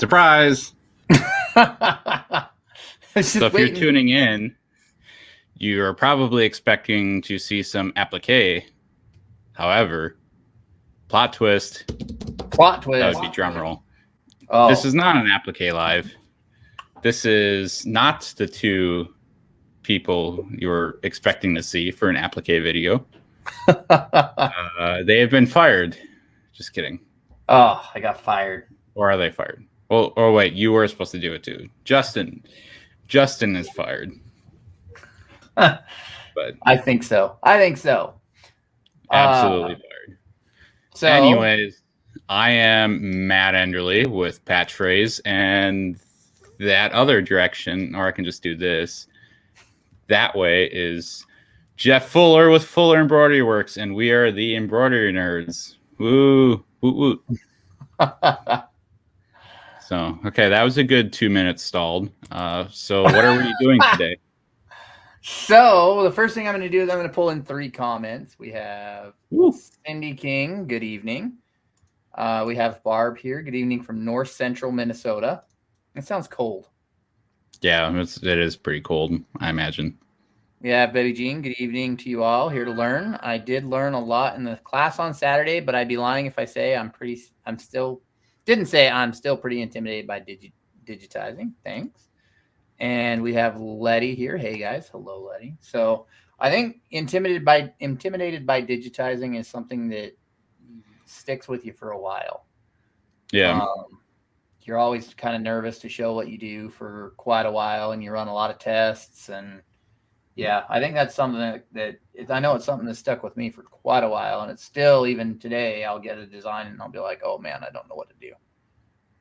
Surprise! So if you're tuning in, you are probably expecting to see some applique. However, plot twist. That would be drum roll. Oh. This is not an applique live. This is not the two people you were expecting to see for an applique video. They have been fired. Just kidding. Oh, I got fired. Or are they fired? Well, or wait, you were supposed to do it too. Justin is fired. But I think so. Absolutely fired. So, anyways, I am Matt Enderly with Patch Phrase, and that other direction, or I can just do this. That way is Jeff Fuller with Fuller Embroidery Works, and we are the embroidery nerds. Woo, woot, woot. So, okay, that was a good 2 minutes stalled. So what are we doing today? So the first thing I'm going to do is I'm going to pull in 3 comments. We have Cindy King, good evening. We have Barb here, good evening from North Central Minnesota. It sounds cold. Yeah, it is pretty cold, I imagine. We have Betty Jean, good evening to you all, here to learn. I did learn a lot in the class on Saturday, but I'd be lying if I say I'm still pretty intimidated by digitizing. Thanks. And we have Letty here. Hey guys, hello Letty. So I think intimidated by digitizing is something that sticks with you for a while. Yeah. You're always kind of nervous to show what you do for quite a while, and you run a lot of tests. And yeah, I think that's something I know it's something that stuck with me for quite a while, and it's still, even today, I'll get a design and I'll be like, oh man, I don't know what to do.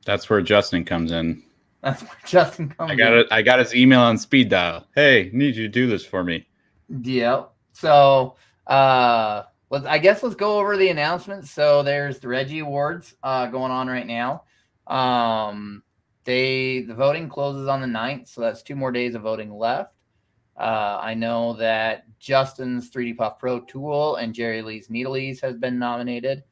That's where Justin comes in. That's where Justin comes in. I got his email on speed dial. Hey, need you to do this for me. Yeah. So I guess let's go over the announcements. So there's the Reggie Awards going on right now. The voting closes on the 9th, so that's 2 more days of voting left. I know that Justin's 3D Puff Pro tool and Jerry Lee's Needleys has been nominated.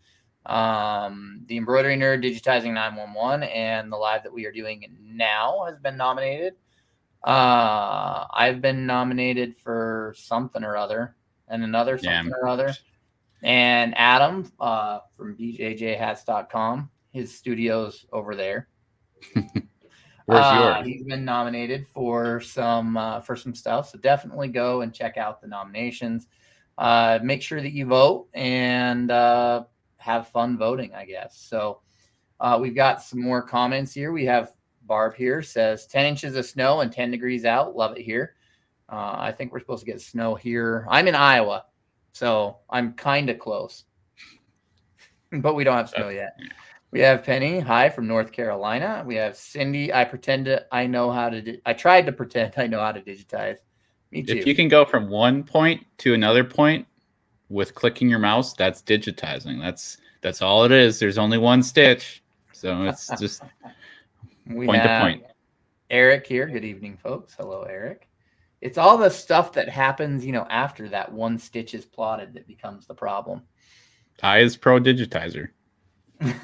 The Embroidery Nerd Digitizing 911 and the live that we are doing now has been nominated. I've been nominated for something or other, and another something or other. And Adam from bjjhats.com, his studio's over there. Where's yours? He's been nominated for some stuff, so definitely go and check out the nominations. Make sure that you vote and have fun voting, I guess. So we've got some more comments here. We have Barb here, says 10 inches of snow and 10 degrees out. Love it here. I think we're supposed to get snow here. I'm in Iowa, so I'm kind of close, but we don't have snow yet. We have Penny, hi, from North Carolina. We have Cindy, I tried to pretend I know how to digitize. Me too. If you can go from one point to another point with clicking your mouse, that's digitizing. That's all it is. There's only one stitch. So it's just point to point. Eric here. Good evening, folks. Hello, Eric. It's all the stuff that happens, after that one stitch is plotted that becomes the problem. Ty is pro digitizer. It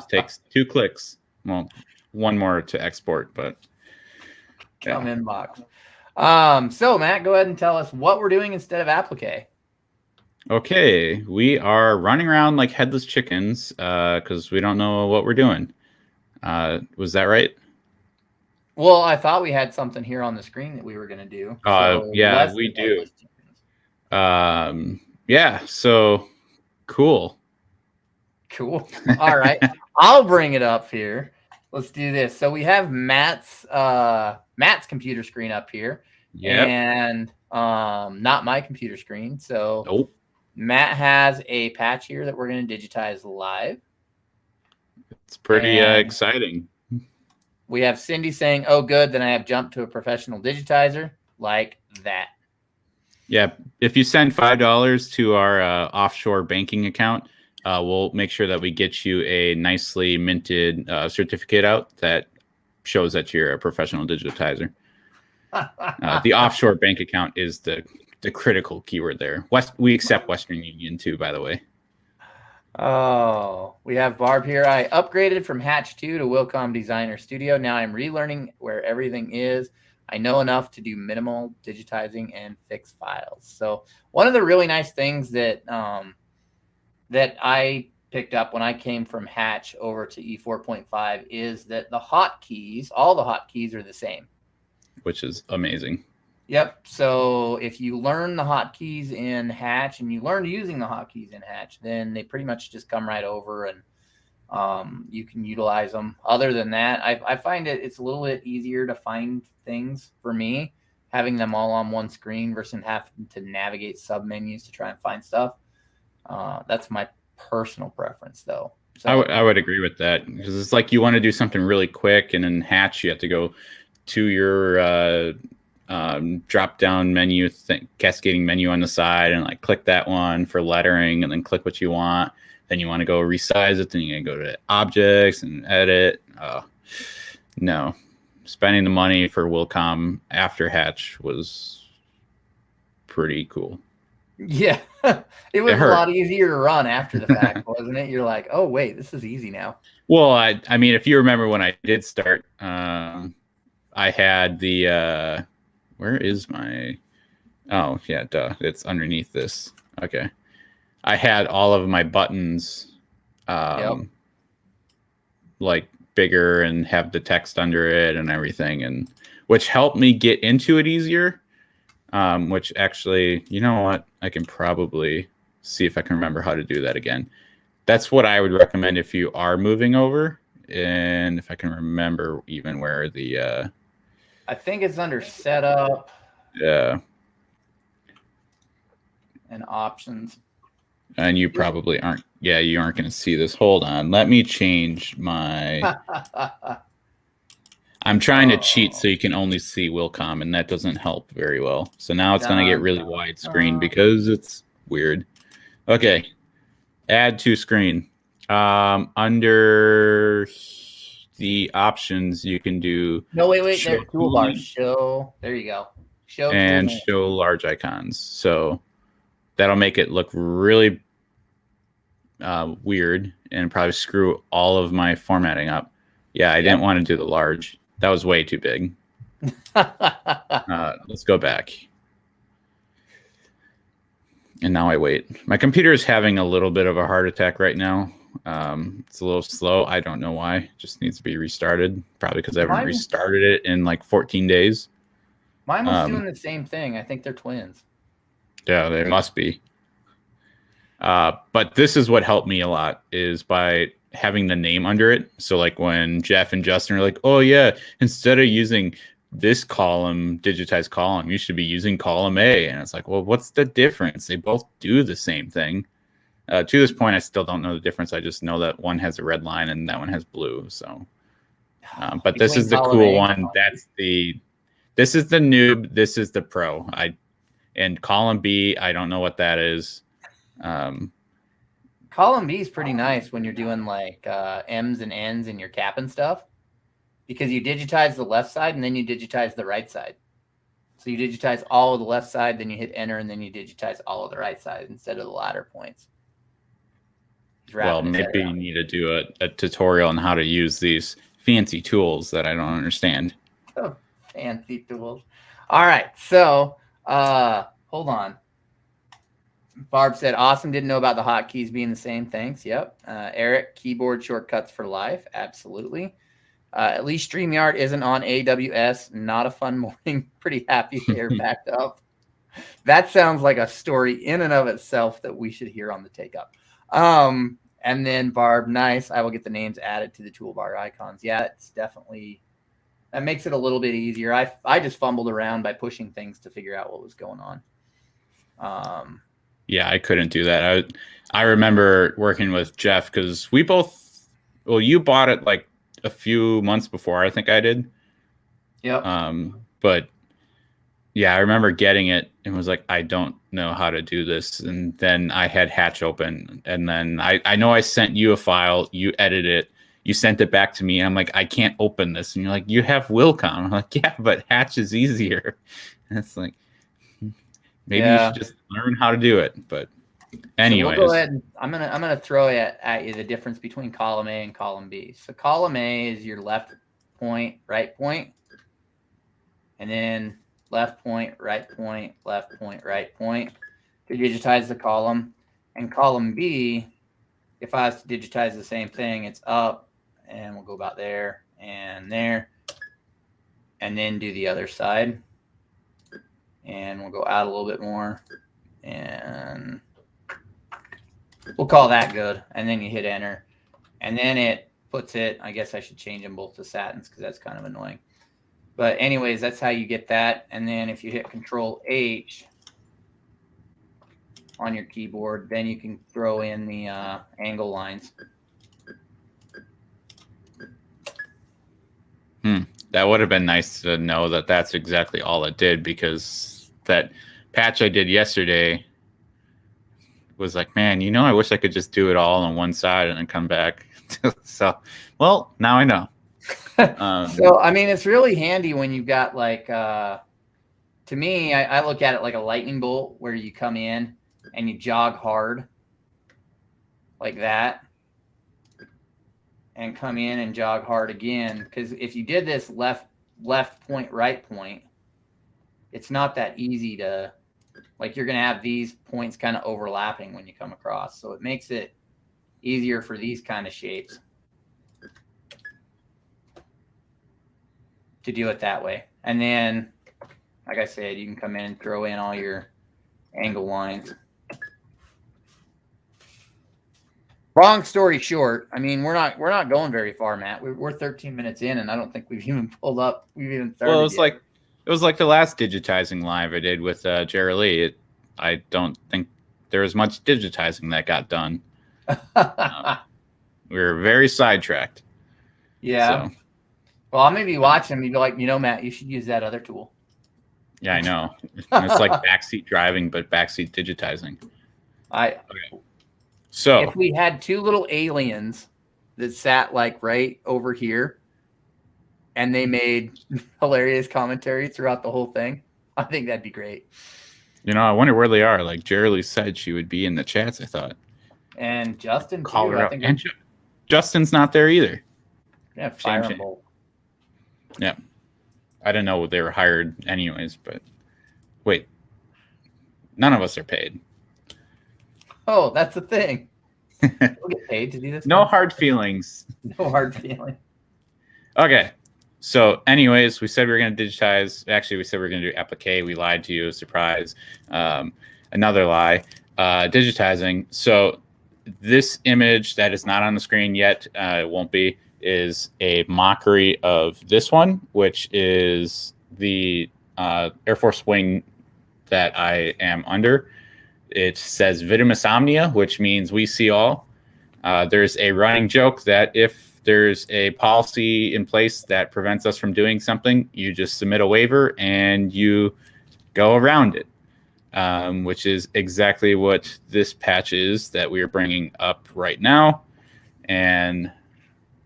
takes 2 clicks. Well, 1 more to export, but come inbox. So Matt, go ahead and tell us what we're doing instead of applique. Okay, we are running around like headless chickens because we don't know what we're doing. Was that right? Well, I thought we had something here on the screen that we were going to do. Yeah, we do. Yeah, so cool. All right. I'll bring it up here. Let's do this. So we have Matt's computer screen up here. Yeah. And not my computer screen. So nope. Matt has a patch here that we're going to digitize live. It's pretty exciting. We have Cindy saying, oh, good. Then I have jumped to a professional digitizer like that. Yeah. If you send $5 to our offshore banking account, we'll make sure that we get you a nicely minted certificate out that shows that you're a professional digitizer. The offshore bank account is the critical keyword there. We accept Western Union too, by the way. Oh, we have Barb here. I upgraded from Hatch 2 to Wilcom Designer Studio. Now I'm relearning where everything is. I know enough to do minimal digitizing and fix files. So one of the really nice things that that I picked up when I came from Hatch over to E4.5 is that the hotkeys, all the hotkeys are the same. Which is amazing. Yep. So if you learn the hotkeys in Hatch and you learn using the hotkeys in Hatch, then they pretty much just come right over and you can utilize them. Other than that, I find it's a little bit easier to find things for me, having them all on one screen versus having to navigate sub menus to try and find stuff. That's my personal preference, though. So I would agree with that, because it's like you want to do something really quick, and in Hatch you have to go to your drop down menu, cascading menu on the side, and like click that one for lettering, and then click what you want. Then you want to go resize it. Then you gotta go to objects and edit. No, spending the money for Wilcom after Hatch was pretty cool. yeah, it was a lot easier to run after the fact, wasn't it? You're like, oh wait, this is easy now. Well, I mean, if you remember when I did start, I had the where is my? Oh yeah, duh, it's underneath this. Okay, I had all of my buttons, like bigger and have the text under it and everything, and which helped me get into it easier. Which actually, you know what? I can probably see if I can remember how to do that again. That's what I would recommend if you are moving over, and if I can remember even where the. I think it's under setup. Yeah. And options. And you probably aren't. Yeah, you aren't going to see this. Hold on. Let me change my. I'm trying to cheat so you can only see Wilcom, and that doesn't help very well. So now it's going to get really widescreen because it's weird. Okay. Add to screen. Under the options, you can do. No, wait. There's toolbar. Show. There you go. Show and show large icons. So that'll make it look really weird and probably screw all of my formatting up. Yeah, I didn't want to do the large. That was way too big. Let's go back. And now I wait. My computer is having a little bit of a heart attack right now. It's a little slow. I don't know why. It just needs to be restarted. Probably because I haven't restarted it in like 14 days. Mine was doing the same thing. I think they're twins. Yeah, they must be. But this is what helped me a lot, is by having the name under it. So like when Jeff and Justin are like, oh yeah, instead of using this column, digitize column, you should be using column A. And it's like, well, what's the difference? They both do the same thing. To this point, I still don't know the difference. I just know that one has a red line and that one has blue. So, but this is the cool one. This is the noob. This is the pro. And column B, I don't know what that is. Column B is pretty nice when you're doing like M's and N's in your cap and stuff, because you digitize the left side and then you digitize the right side. So you digitize all of the left side, then you hit enter, and then you digitize all of the right side instead of the ladder points. Well, maybe you need to do a tutorial on how to use these fancy tools that I don't understand. Oh, fancy tools. All right, so hold on. Barb said, awesome, didn't know about the hotkeys being the same. Thanks. Yep. Eric, keyboard shortcuts for life. Absolutely. At least StreamYard isn't on AWS. Not a fun morning. Pretty happy they're backed up. That sounds like a story in and of itself that we should hear on the Take Up. And then Barb, nice. I will get the names added to the toolbar icons. Yeah, it's definitely, that makes it a little bit easier. I just fumbled around by pushing things to figure out what was going on. Yeah, I couldn't do that. I remember working with Jeff because we both, well, you bought it like a few months before I think I did. Yep. But yeah, I remember getting it and was like, I don't know how to do this. And then I had Hatch open, and then I know I sent you a file, you edited it, you sent it back to me, and I'm like, I can't open this. And you're like, you have Wilcom. I'm like, yeah, but Hatch is easier. And it's like, maybe you should just learn how to do it. But Anyways, we'll go ahead and I'm gonna throw at you the difference between column A and column B. So column A is your left point, right point, and then left point, right point, left point, right point to digitize the column. And column B, if I was to digitize the same thing, it's up, and we'll go about there, and then do the other side. And we'll go out a little bit more, and we'll call that good. And then you hit enter, and then it puts it, I guess I should change them both to satins because that's kind of annoying. But anyways, that's how you get that. And then if you hit Control H on your keyboard, then you can throw in the angle lines. That would have been nice to know that that's exactly all it did, because that patch I did yesterday was like, man, I wish I could just do it all on one side and then come back. So, well, now I know. So, I mean, it's really handy when you've got like, to me, I look at it like a lightning bolt where you come in and you jog hard like that and come in and jog hard again. Because if you did this left point, right point, it's not that easy to, like, you're going to have these points kind of overlapping when you come across. So it makes it easier for these kind of shapes to do it that way. And then, like I said, you can come in and throw in all your angle lines. Long story short, I mean, we're not going very far, Matt. We're 13 minutes in, and I don't think we've even pulled up. We've even started. Well, it was like the last digitizing live I did with Jerry Lee. I don't think there was much digitizing that got done. We were very sidetracked. Yeah. So. Well, I'll maybe watch him. You'd be like, Matt, you should use that other tool. Yeah, I know. It's like backseat driving, but backseat digitizing. Okay. So if we had two little aliens that sat like right over here and they made hilarious commentary throughout the whole thing, I think that'd be great. I wonder where they are. Like Jerry Lee said, she would be in the chats, I thought. And Justin, call her up. And Justin's not there either. Yeah, fire them both. Yeah. I didn't know they were hired anyways, but wait. None of us are paid. Oh, that's the thing. We'll get paid to do this. No hard feelings. No hard feelings. Okay. So anyways, we said we were going to digitize. Actually, we said we were going to do applique. We lied to you. Surprise. Another lie. Digitizing. So this image that is not on the screen yet, it won't be, is a mockery of this one, which is the Air Force wing that I am under. It says Vitimusomnia, which means we see all. There's a running joke that if there's a policy in place that prevents us from doing something, you just submit a waiver and you go around it, which is exactly what this patch is that we are bringing up right now. And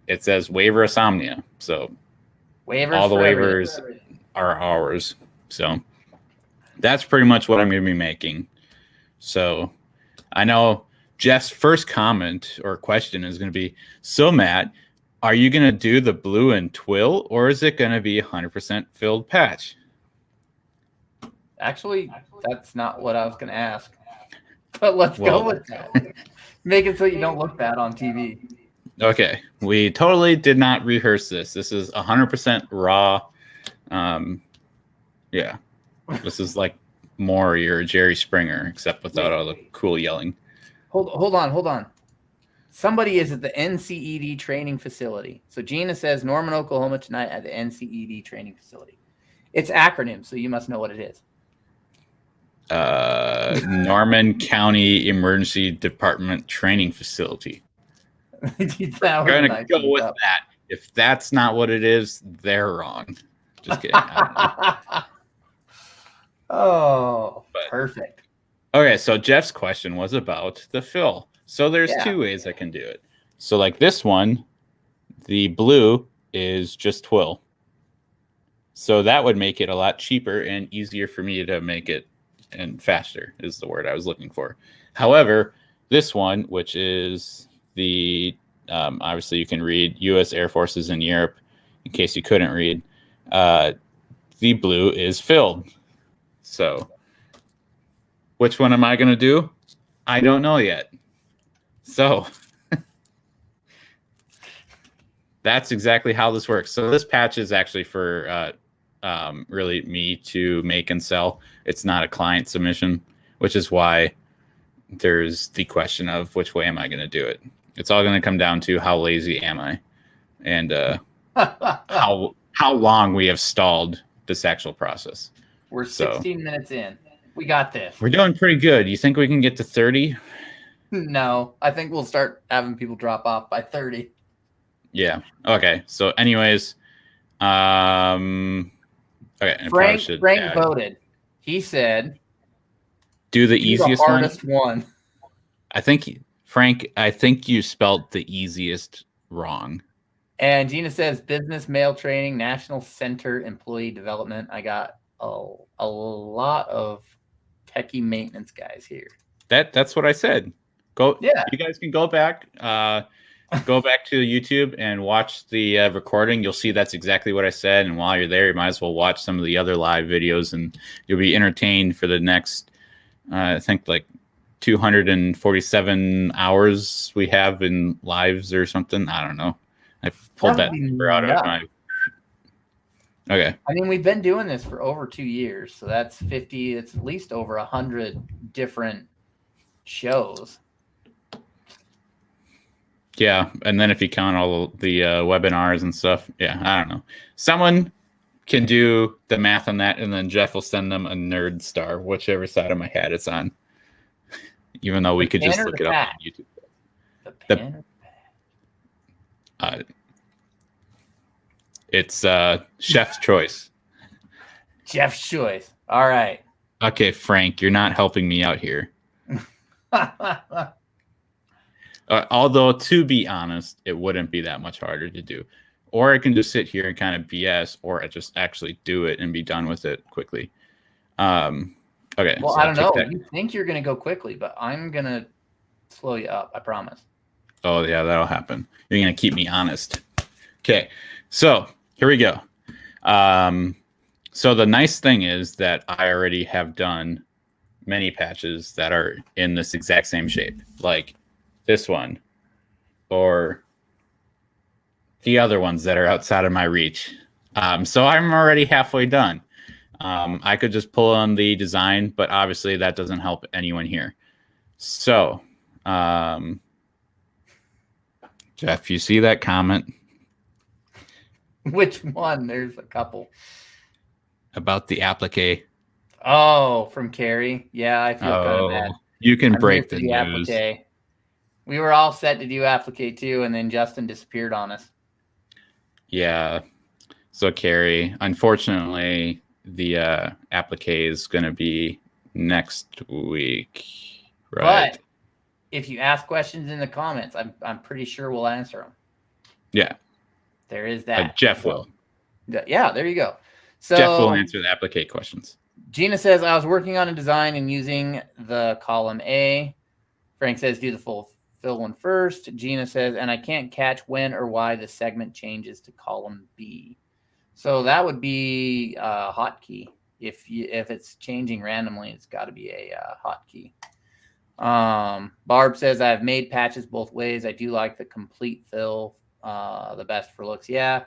it says waiver-osomnia. So all the waivers are ours. So that's pretty much what I'm going to be making. So I know Jeff's first comment or question is going to be, so Matt, are you going to do the blue and twill, or is it going to be 100% filled patch? Actually, that's not what I was going to ask. But let's go with that. Make it so you don't look bad on TV. Okay. We totally did not rehearse this. This is 100% raw. Yeah. This is like Maury or Jerry Springer, except without all the cool yelling. Hold on. Somebody is at the NCED training facility. So Gina says Norman, Oklahoma tonight at the NCED training facility. It's acronym, so you must know what it is. Norman County Emergency Department Training Facility. I'm going to go with that. If that's not what it is, they're wrong. Just kidding. Perfect. Okay, so Jeff's question was about the fill. So there's two ways I can do it. So like this one, the blue is just twill. So that would make it a lot cheaper and easier for me to make it, and faster is the word I was looking for. However, this one, which is the obviously you can read U.S. Air Forces in Europe, in case you couldn't read, the blue is filled. So which one am I going to do? I don't know yet. So that's exactly how this works. So this patch is actually for really me to make and sell. It's not a client submission, which is why there's the question of which way am I going to do it. It's all going to come down to how lazy am I, and how long we have stalled this actual process. We're 16 minutes in. We got this. We're doing pretty good. You think we can get to 30? No, I think we'll start having people drop off by 30. Yeah. Okay. So, anyways, okay. Frank voted. He said, "Do the easiest the hardest one." I think Frank. I think you spelled the easiest wrong. And Gina says, "Business mail training, National Center Employee Development." I got a lot of techie maintenance guys here. That's what I said. Go. Yeah. You guys can go back. Go back to YouTube and watch the recording. You'll see that's exactly what I said. And while you're there, you might as well watch some of the other live videos, and you'll be entertained for the next, I think, like 247 hours we have in lives or something. I don't know. I pulled that number out of my. Okay. I mean, we've been doing this for over 2 years, so that's 50. It's at least over 100 different shows. Yeah, and then if you count all the webinars and stuff, yeah, I don't know. Someone can do the math on that, and then Jeff will send them a nerd star, whichever side of my hat it's on. Even though we could just look it up on YouTube. The pen or pad? It's Chef's choice. Chef's choice. All right. Okay, Frank, you're not helping me out here. Although, to be honest, it wouldn't be that much harder to do. Or I can just sit here and kind of BS, or I just actually do it and be done with it quickly. Okay. Well, so I don't know. You think you're going to go quickly, but I'm going to slow you up. I promise. Oh, yeah, that'll happen. You're going to keep me honest. Okay. So here we go. So the nice thing is that I already have done many patches that are in this exact same shape. Like this one, or the other ones that are outside of my reach. So I'm already halfway done. I could just pull on the design, but obviously that doesn't help anyone here. So, Jeff, you see that comment? Which one? There's a couple. About the applique. Oh, from Carrie. Yeah, I feel kind of bad. You can break the news. Applique. We were all set to do applique too, and then Justin disappeared on us. Yeah. So Carrie, unfortunately, the applique is going to be next week, right? But if you ask questions in the comments, I'm pretty sure we'll answer them. Yeah. There is that. Jeff will. Yeah, there you go. So Jeff will answer the applique questions. Gina says, I was working on a design and using the column A. Frank says, do the full fill one first. Gina says, and I can't catch when or why the segment changes to column B. So that would be a hotkey. If it's changing randomly, it's got to be a hotkey. Barb says, I've made patches both ways. I do like the complete fill, the best for looks. Yeah,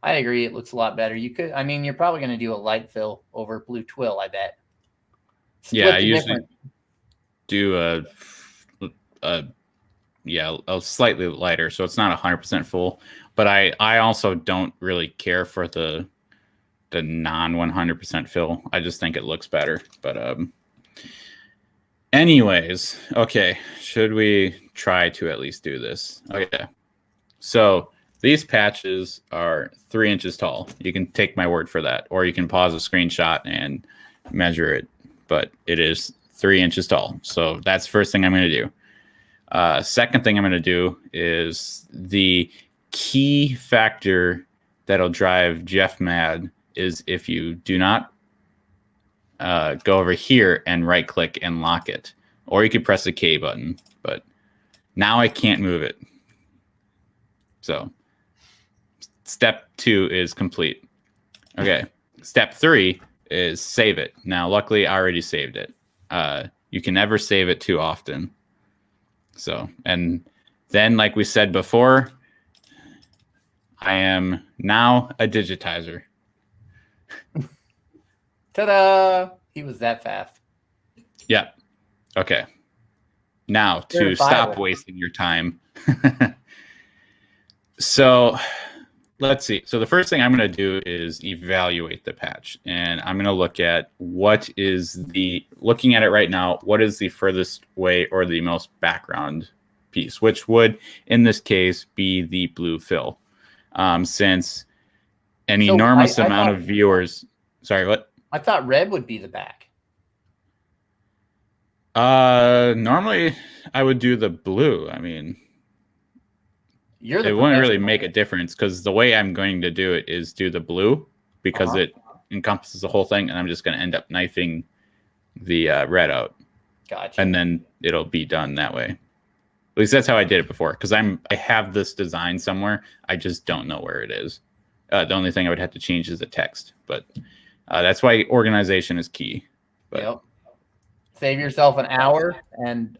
I agree. It looks a lot better. You could, I mean, you're probably going to do a light fill over blue twill, I bet. Yeah, I usually do a slightly lighter, so it's not 100% full. But I also don't really care for the non 100% fill. I just think it looks better. But anyways, okay, should we try to at least do this? Okay, so these patches are 3 inches tall. You can take my word for that, or you can pause a screenshot and measure it. But it is 3 inches tall. So that's the first thing I'm going to do. Second thing I'm going to do is the key factor that'll drive Jeff mad is if you do not go over here and right click and lock it, or you could press the K button, but now I can't move it. So step 2 is complete. Okay. Step 3 is save it. Now, luckily, I already saved it. You can never save it too often. So, and then, like we said before, I am now a digitizer. Ta-da! He was that fast. Yeah. Okay. Now, to stop wasting your time. So, let's see. So the first thing I'm going to do is evaluate the patch. And I'm going to look at looking at it right now, what is the furthest way or the most background piece, which would, in this case, be the blue fill. Since an enormous amount of viewers... Sorry, what? I thought red would be the back. Normally, I would do the blue. I mean... It wouldn't really make a difference because the way I'm going to do it is do the blue because it encompasses the whole thing, and I'm just going to end up knifing the red out. Gotcha. And then it'll be done that way. At least that's how I did it before, because I have this design somewhere. I just don't know where it is. The only thing I would have to change is the text, but that's why organization is key. But, yep. Save yourself an hour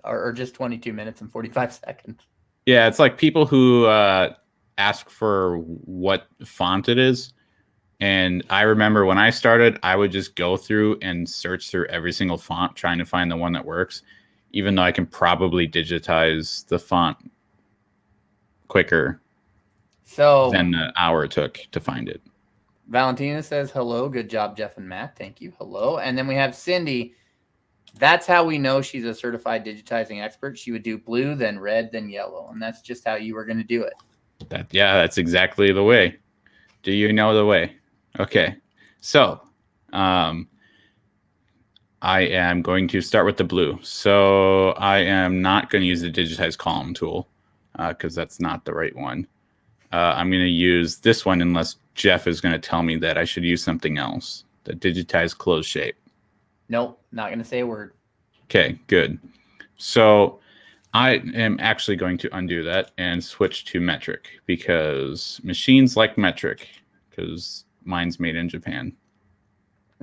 or just 22 minutes and 45 seconds. Yeah, it's like people who ask for what font it is. And I remember when I started, I would just go through and search through every single font, trying to find the one that works, even though I can probably digitize the font quicker than the hour it took to find it. Valentina says, hello. Good job, Jeff and Matt. Thank you. Hello. And then we have Cindy. That's how we know she's a certified digitizing expert. She would do blue, then red, then yellow. And that's just how you were going to do it. That's exactly the way. Do you know the way? Okay. So I am going to start with the blue. So I am not going to use the digitize column tool because that's not the right one. I'm going to use this one unless Jeff is going to tell me that I should use something else. The digitize close shape. Nope, not going to say a word. Okay, good. So I am actually going to undo that and switch to metric because machines like metric because mine's made in Japan.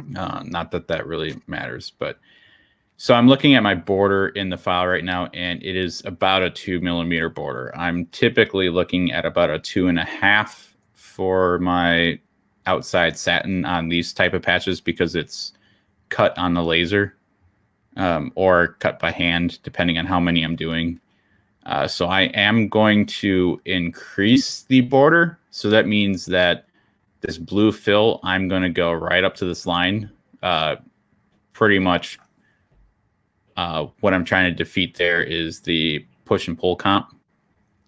Not that that really matters, but so I'm looking at my border in the file right now, and it is about a 2 millimeter border. I'm typically looking at about a 2.5 for my outside satin on these type of patches because it's cut on the laser or cut by hand, depending on how many I'm doing. So I am going to increase the border. So that means that this blue fill, I'm going to go right up to this line. Pretty much what I'm trying to defeat there is the push and pull comp.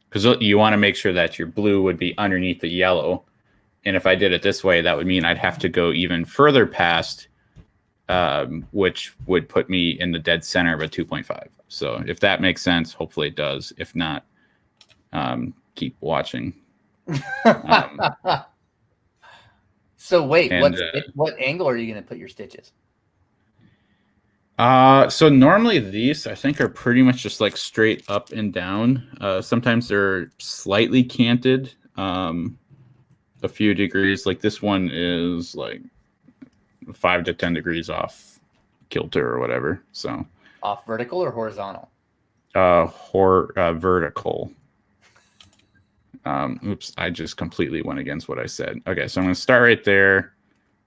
Because you want to make sure that your blue would be underneath the yellow. And if I did it this way, that would mean I'd have to go even further past which would put me in the dead center of a 2.5. So if that makes sense, hopefully it does. If not, keep watching. So wait, what angle are you going to put your stitches? So normally these I think are pretty much just like straight up and down. Sometimes they're slightly canted, a few degrees. Like this one is like 5 to 10 degrees off kilter or whatever. So off vertical or horizontal? Vertical. Oops, I just completely went against what I said. Okay, so I'm going to start right there.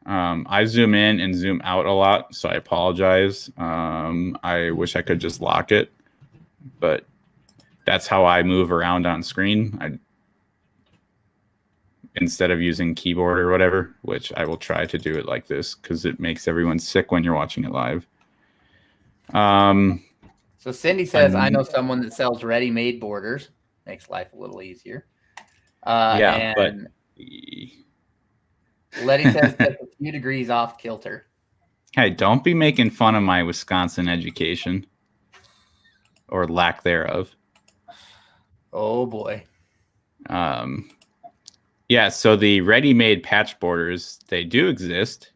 I zoom in and zoom out a lot, so I apologize. I wish I could just lock it, but that's how I move around on screen. Instead of using keyboard or whatever, which I will try to do it like this because it makes everyone sick when you're watching it live. So Cindy says, I know someone that sells ready-made borders. Makes life a little easier. Yeah, but Letty says that's a few degrees off kilter. Hey, don't be making fun of my Wisconsin education or lack thereof. Oh boy. Yeah, so the ready-made patch borders, they do exist.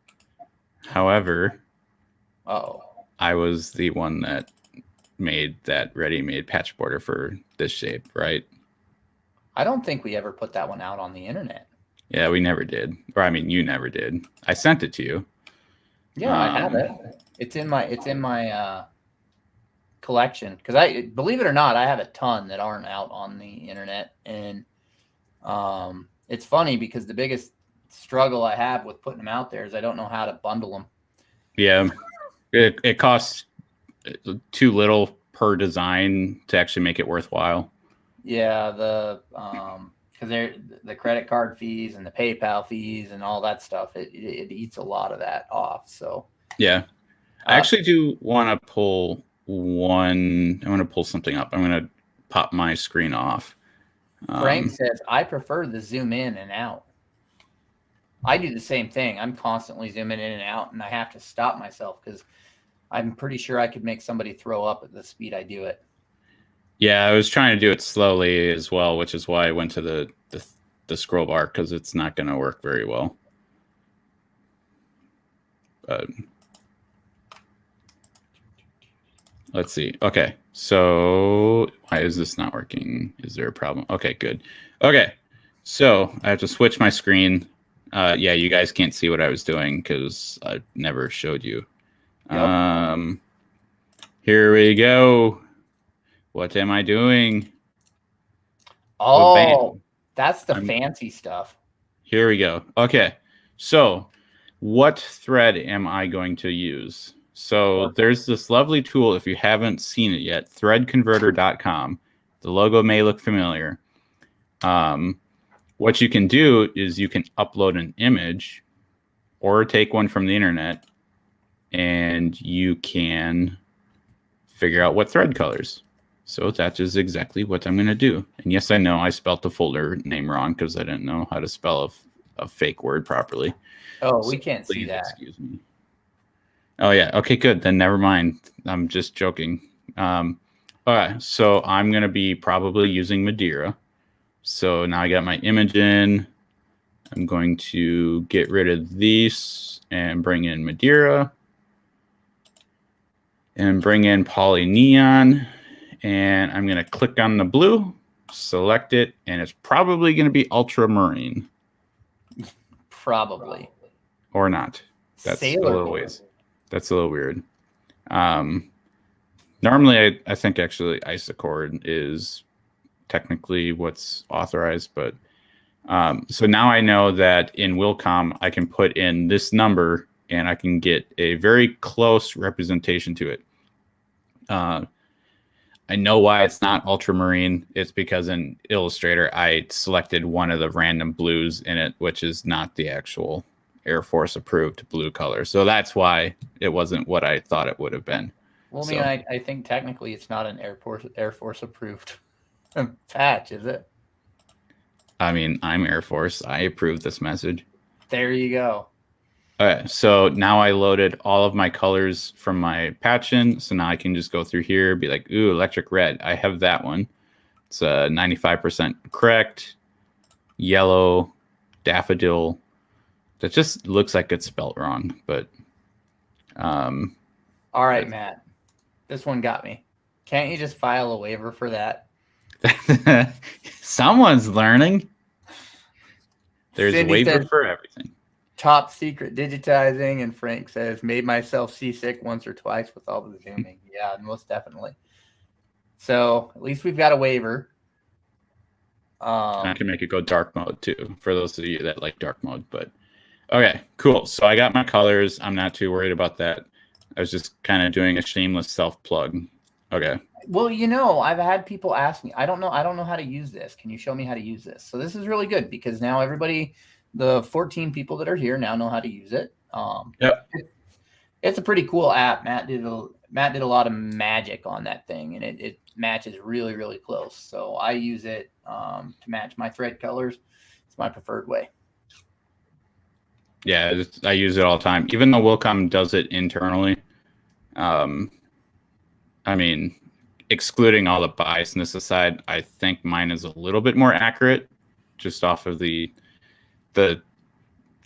However, I was the one that made that ready-made patch border for this shape, right? I don't think we ever put that one out on the internet. Yeah, we never did. Or I mean, you never did. I sent it to you. Yeah, I have it. It's in my collection, because I believe it or not, I have a ton that aren't out on the internet, and it's funny because the biggest struggle I have with putting them out there is I don't know how to bundle them. Yeah, it costs too little per design to actually make it worthwhile. Yeah, because the credit card fees and the PayPal fees and all that stuff, it eats a lot of that off. So yeah, I actually do want to pull one. I want to pull something up. I'm going to pop my screen off. Frank says, I prefer the zoom in and out. I do the same thing. I'm constantly zooming in and out, and I have to stop myself because I'm pretty sure I could make somebody throw up at the speed I do it. Yeah, I was trying to do it slowly as well, which is why I went to the scroll bar, because it's not going to work very well. Let's see. Okay, so why is this not working? Is there a problem? Okay, good. Okay, so I have to switch my screen. Yeah, you guys can't see what I was doing because I never showed you. Yep. Here we go. What am I doing? Oh, that's the fancy stuff. Here we go. Okay, so what thread am I going to use? So there's this lovely tool, if you haven't seen it yet, threadconverter.com. The logo may look familiar. What you can do is you can upload an image or take one from the internet, and you can figure out what thread colors. So that is exactly what I'm going to do. And yes, I know I spelled the folder name wrong because I didn't know how to spell a fake word properly. Oh, so we can't see that. Excuse me. Oh, yeah. Okay, good. Then never mind. I'm just joking. All right. So I'm going to be probably using Madeira. So now I got my image in. I'm going to get rid of these and bring in Madeira. And bring in Poly Neon. And I'm going to click on the blue, select it, and it's probably going to be ultramarine. Probably. Or not. That's Sailor a little ways. That's a little weird. Normally, I think actually Isochord is technically what's authorized, but so now I know that in Wilcom, I can put in this number and I can get a very close representation to it. I know why it's not ultramarine. It's because in Illustrator, I selected one of the random blues in it, which is not the actual Air Force approved blue color. So that's why it wasn't what I thought it would have been. Well, I mean, I think technically it's not an Air Force approved patch, is it? I mean, I'm Air Force. I approve this message. There you go. Okay, so now I loaded all of my colors from my patch in. So now I can just go through here, be like, ooh, electric red. I have that one. It's 95% correct. Yellow, daffodil. That just looks like it's spelled wrong, but. All right, Matt. This one got me. Can't you just file a waiver for that? Someone's learning. There's Cindy a waiver said, for everything. Top secret digitizing, and Frank says, made myself seasick once or twice with all the zooming. Yeah, most definitely. So at least we've got a waiver. I can make it go dark mode too, for those of you that like dark mode. But okay, cool. So I got my colors. I'm not too worried about that. I was just kind of doing a shameless self plug. Okay. Well, I've had people ask me, I don't know how to use this. Can you show me how to use this? So this is really good because now everybody, the 14 people that are here now know how to use it. Yep. It's a pretty cool app. Matt did a lot of magic on that thing, and it matches really, really close. So I use it to match my thread colors. It's my preferred way. Yeah, I use it all the time. Even though Wilcom does it internally, I mean, excluding all the biasness aside, I think mine is a little bit more accurate, just off of the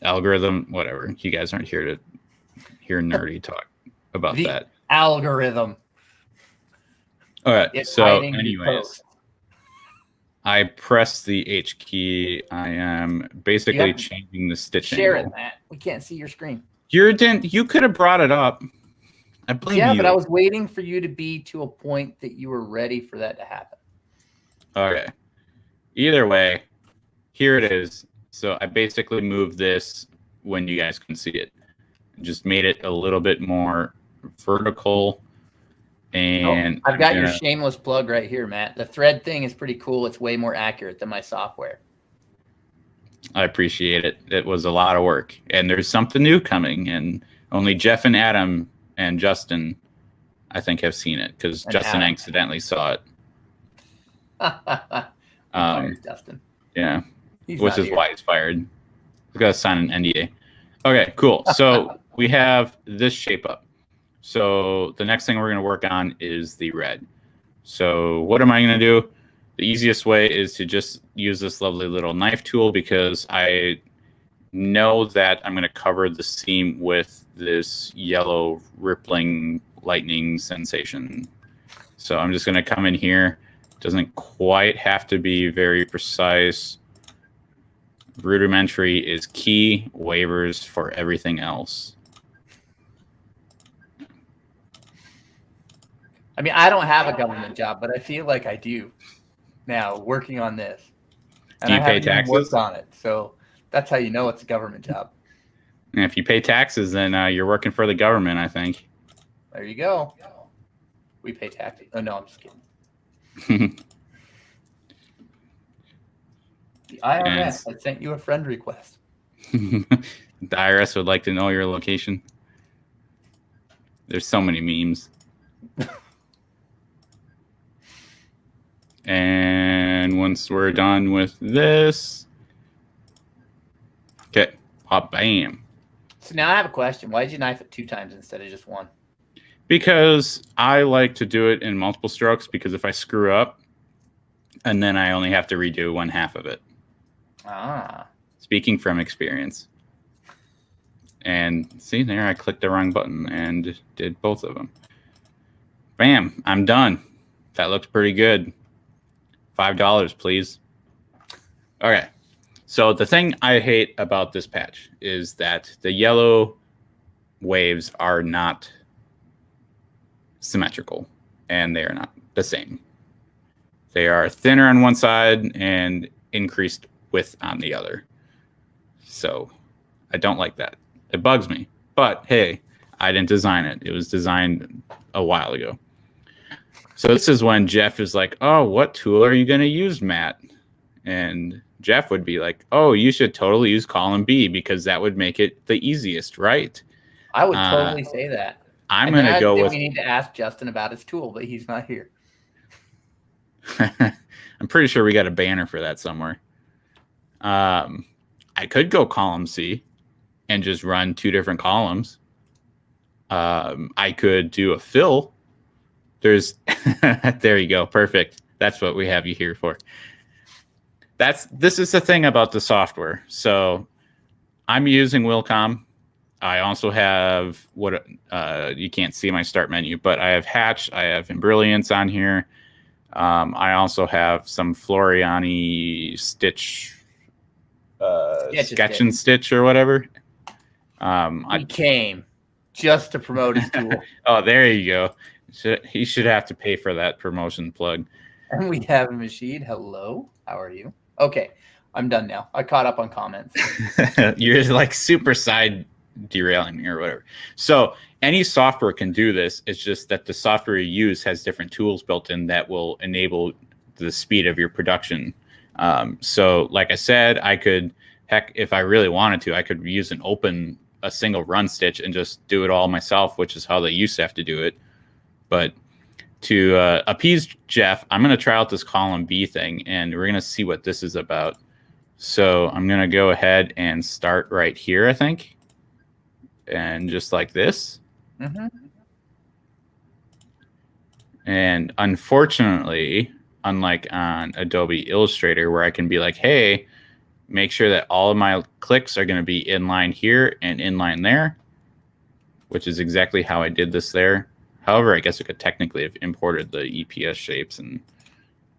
algorithm. Whatever. You guys aren't here to hear nerdy talk about that algorithm. All right. It's So, hiding your anyways, post. I press the H key. I am basically changing the stitch Share angle. it, Matt. We can't see your screen. You could have brought it up. I blame you. Yeah, but I was waiting for you to be to a point that you were ready for that to happen. Okay. Either way, here it is. So I basically moved this when you guys can see it. Just made it a little bit more vertical. And I've got your shameless plug right here, Matt. The thread thing is pretty cool. It's way more accurate than my software. I appreciate it. It was a lot of work. And there's something new coming. And only Jeff and Adam and Justin, I think, have seen it because Justin accidentally saw it. Fired Justin. Yeah. Which is why he's fired. He's got to sign an NDA. Okay, cool. So we have this shape up. So the next thing we're going to work on is the red. So what am I going to do? The easiest way is to just use this lovely little knife tool because I know that I'm going to cover the seam with this yellow rippling lightning sensation. So I'm just going to come in here. Doesn't quite have to be very precise. Rudimentary is key, waivers for everything else. I mean, I don't have a government job, but I feel like I do now working on this. And do you pay taxes? Worked on it, so that's how you know it's a government job. And if you pay taxes, then you're working for the government, I think. There you go. We pay taxes. Oh, no, I'm just kidding. The IRS, I sent you a friend request. The IRS would like to know your location. There's so many memes. And once we're done with this, okay, pop, bam. So now I have a question. Why did you knife it 2 times instead of just 1? Because I like to do it in multiple strokes because if I screw up, and then I only have to redo 1/2 of it. Ah. Speaking from experience. And see there, I clicked the wrong button and did both of them. Bam, I'm done. That looks pretty good. $5, please. Okay. So the thing I hate about this patch is that the yellow waves are not symmetrical and they are not the same. They are thinner on one side and increased width on the other. So I don't like that. It bugs me. But hey, I didn't design it. It was designed a while ago. So this is when Jeff is like, oh, what tool are you going to use, Matt? And Jeff would be like, oh, you should totally use column B because that would make it the easiest, right? I would totally say that. I'm going to go with... We need to ask Justin about his tool, but he's not here. I'm pretty sure we got a banner for that somewhere. I could go column C and just run 2 different columns. I could do a fill. There's there you go. Perfect. That's what we have you here for. This is the thing about the software. So I'm using Wilcom. I also have what you can't see my start menu, but I have Hatch. I have Embrilliance on here. I also have some Floriani Stitch, Sketch and Stitch or whatever. He came just to promote his tool. Oh, there you go. He should have to pay for that promotion plug. And we have Mashid. Hello. How are you? Okay. I'm done now. I caught up on comments. You're like super side derailing me or whatever. So any software can do this. It's just that the software you use has different tools built in that will enable the speed of your production. So like I said, I could, heck, if I really wanted to, I could use a single run stitch and just do it all myself, which is how they used to have to do it. But to appease Jeff, I'm going to try out this column B thing, and we're going to see what this is about. So I'm going to go ahead and start right here, I think. And just like this. Mm-hmm. And unfortunately, unlike on Adobe Illustrator, where I can be like, hey, make sure that all of my clicks are going to be inline here and inline there, which is exactly how I did this there. However, I guess we could technically have imported the EPS shapes and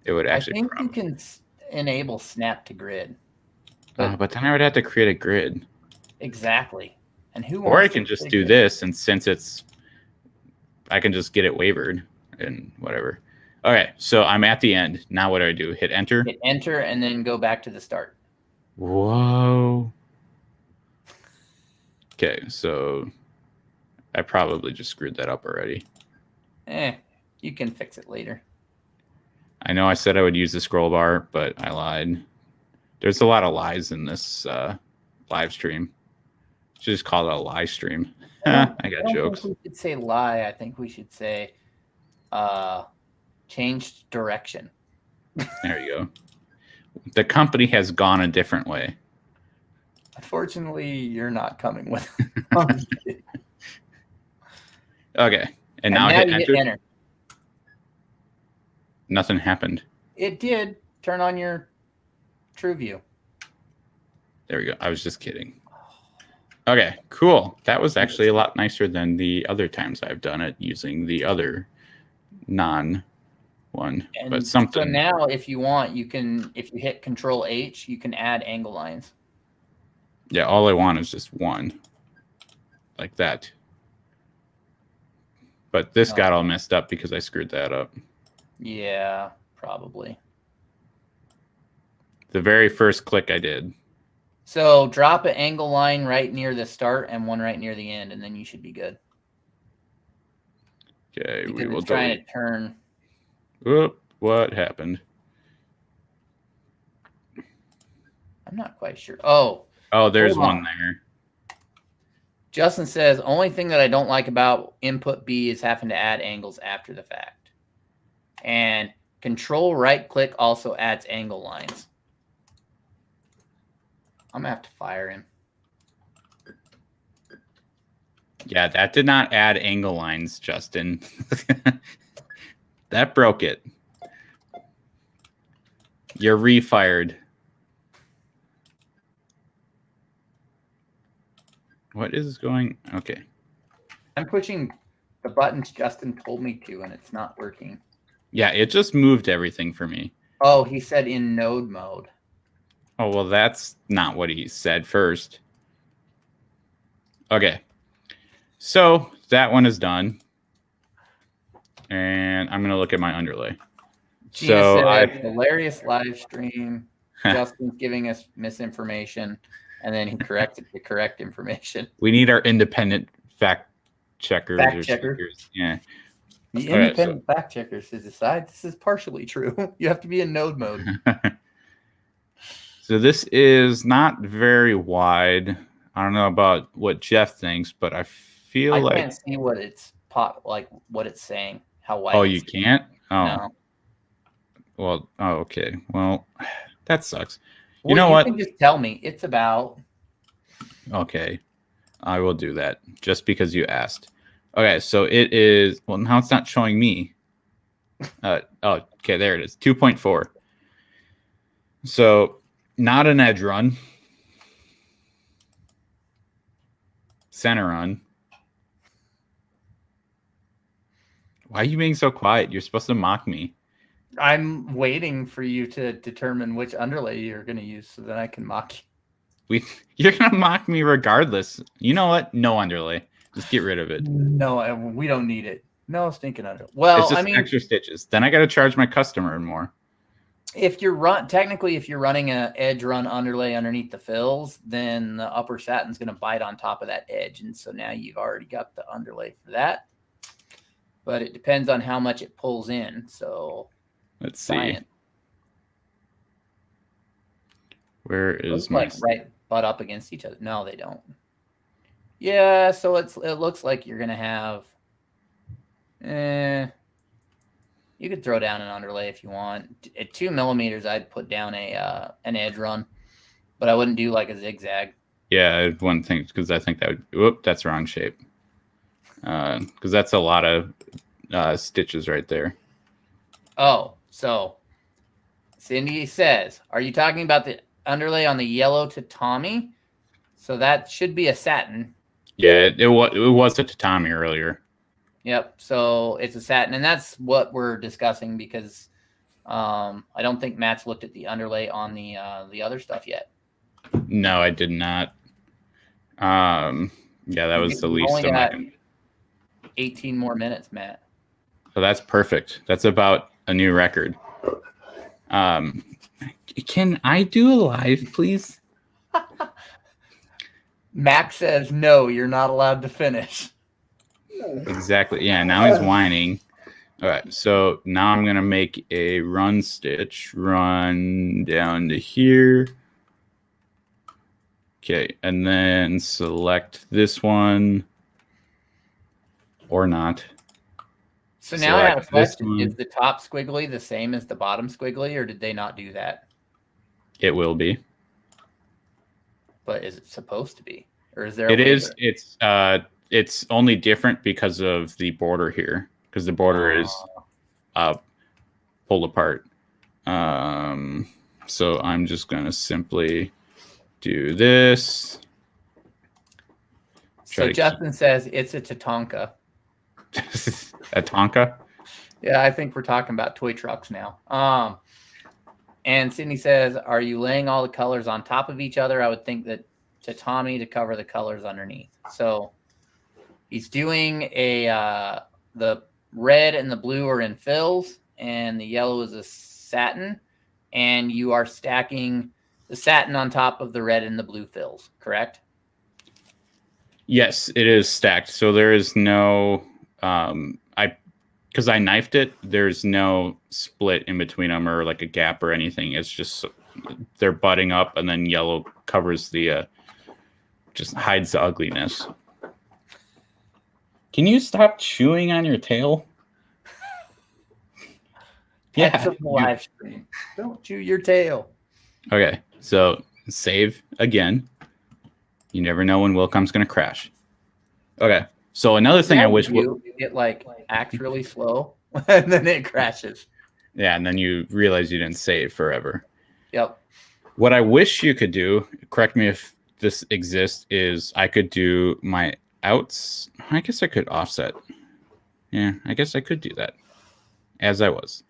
it would actually. I think you can enable snap to grid. But then I would have to create a grid. Exactly. And who or wants I can to just create do a grid? this, and since it's, I can just get it wavered and whatever. Okay, so I'm at the end. Now what do I do? Hit enter? Hit enter and then go back to the start. Whoa. Okay, so I probably just screwed that up already. You can fix it later. I know I said I would use the scroll bar, but I lied. There's a lot of lies in this live stream. Should just call it a lie stream. I got jokes. Think we should say lie. I think we should say changed direction. There you go. The company has gone a different way. Unfortunately, you're not coming with. Okay, and now you hit enter. Nothing happened. It did. Turn on your True View. There we go. I was just kidding. Okay, cool. That was actually a lot nicer than the other times I've done it using the other non one. But something. So now, if you want, you can. If you hit Control H, you can add angle lines. Yeah, all I want is just one, like that. But this got all messed up because I screwed that up. Yeah, probably. The very first click I did. So drop an angle line right near the start and one right near the end, and then you should be good. Okay, because we will trying to turn. Whoop, what happened? I'm not quite sure. Oh, there's one there. Justin says, only thing that I don't like about input B is having to add angles after the fact. And control right click also adds angle lines. I'm going to have to fire him. Yeah, that did not add angle lines, Justin. That broke it. You're refired. What is going? Okay. I'm pushing the buttons Justin told me to, and it's not working. Yeah, it just moved everything for me. Oh, he said in node mode. Oh, well, that's not what he said first. Okay. So that one is done. And I'm going to look at my underlay. Gina said, hilarious live stream. Justin's giving us misinformation. And then he corrected the correct information. We need our independent fact checkers. Yeah. The independent fact checkers to decide this is partially true. You have to be in node mode. So this is not very wide. I don't know about what Jeff thinks, but I feel like I can't see what it's what it's saying. How wide? Oh, you can't? Oh. No. Well, oh, okay. Well, that sucks. Well, you know what? You can just tell me. It's about. Okay. I will do that just because you asked. Okay, so it is, well, now it's not showing me. Oh, okay, there it is, 2.4. So not an edge run. Center run. Why are you being so quiet? You're supposed to mock me. I'm waiting for you to determine which underlay you're going to use so that I can mock you. You're going to mock me regardless. You know what? No underlay. Just get rid of it. No, we don't need it. No stinking underlay. Well, it's just extra stitches. Then I got to charge my customer more. If you're running an edge run underlay underneath the fills, then the upper satin's going to bite on top of that edge, and so now you've already got the underlay for that. But it depends on how much it pulls in. So let's see. Where is my right butt up against each other? No, they don't. Yeah, so it looks like you're gonna have. You could throw down an underlay if you want. At 2 millimeters, I'd put down an edge run, but I wouldn't do like a zigzag. Yeah, one thing because I think that would. Whoop, that's wrong shape. Because that's a lot of stitches right there. Oh, so Cindy says, are you talking about the underlay on the yellow tatami? So that should be a satin. Yeah, it was a tatami earlier. Yep. So it's a satin, and that's what we're discussing because I don't think Matt's looked at the underlay on the other stuff yet. No, I did not. Yeah, that was the least of my. 18 more minutes, Matt. So that's perfect. That's about a new record. Can I do a live, please? Max says, no, you're not allowed to finish. Exactly. Yeah, now he's whining. All right, so now I'm going to make a run stitch. Run down to here. Okay, and then select this one. Or not. So now I have a question. Is the top squiggly the same as the bottom squiggly, or did they not do that? It will be. But is it supposed to be? Or is there It is. It's only different because of the border here. Because the border is pulled apart. So I'm just going to simply do this. So Justin says it's a Tatanka. A Tonka? Yeah, I think we're talking about toy trucks now. And Sydney says, are you laying all the colors on top of each other? I would think that tatami to cover the colors underneath. So he's doing the red and the blue are in fills, and the yellow is a satin, and you are stacking the satin on top of the red and the blue fills, correct? Yes, it is stacked. So there is no because I knifed it, there's no split in between them or like a gap or anything. It's just they're butting up, and then yellow covers the just hides the ugliness. Can you stop chewing on your tail? Yeah, that's a live stream. Don't chew your tail. Okay, so save again. You never know when Wilcom's going to crash. Okay, so another thing I wish it like acts really slow and then it crashes. Yeah, and then you realize you didn't save forever. Yep. What I wish you could do, correct me if this exists, is I could do my outs. I guess I could offset. Yeah, I guess I could do that as I was.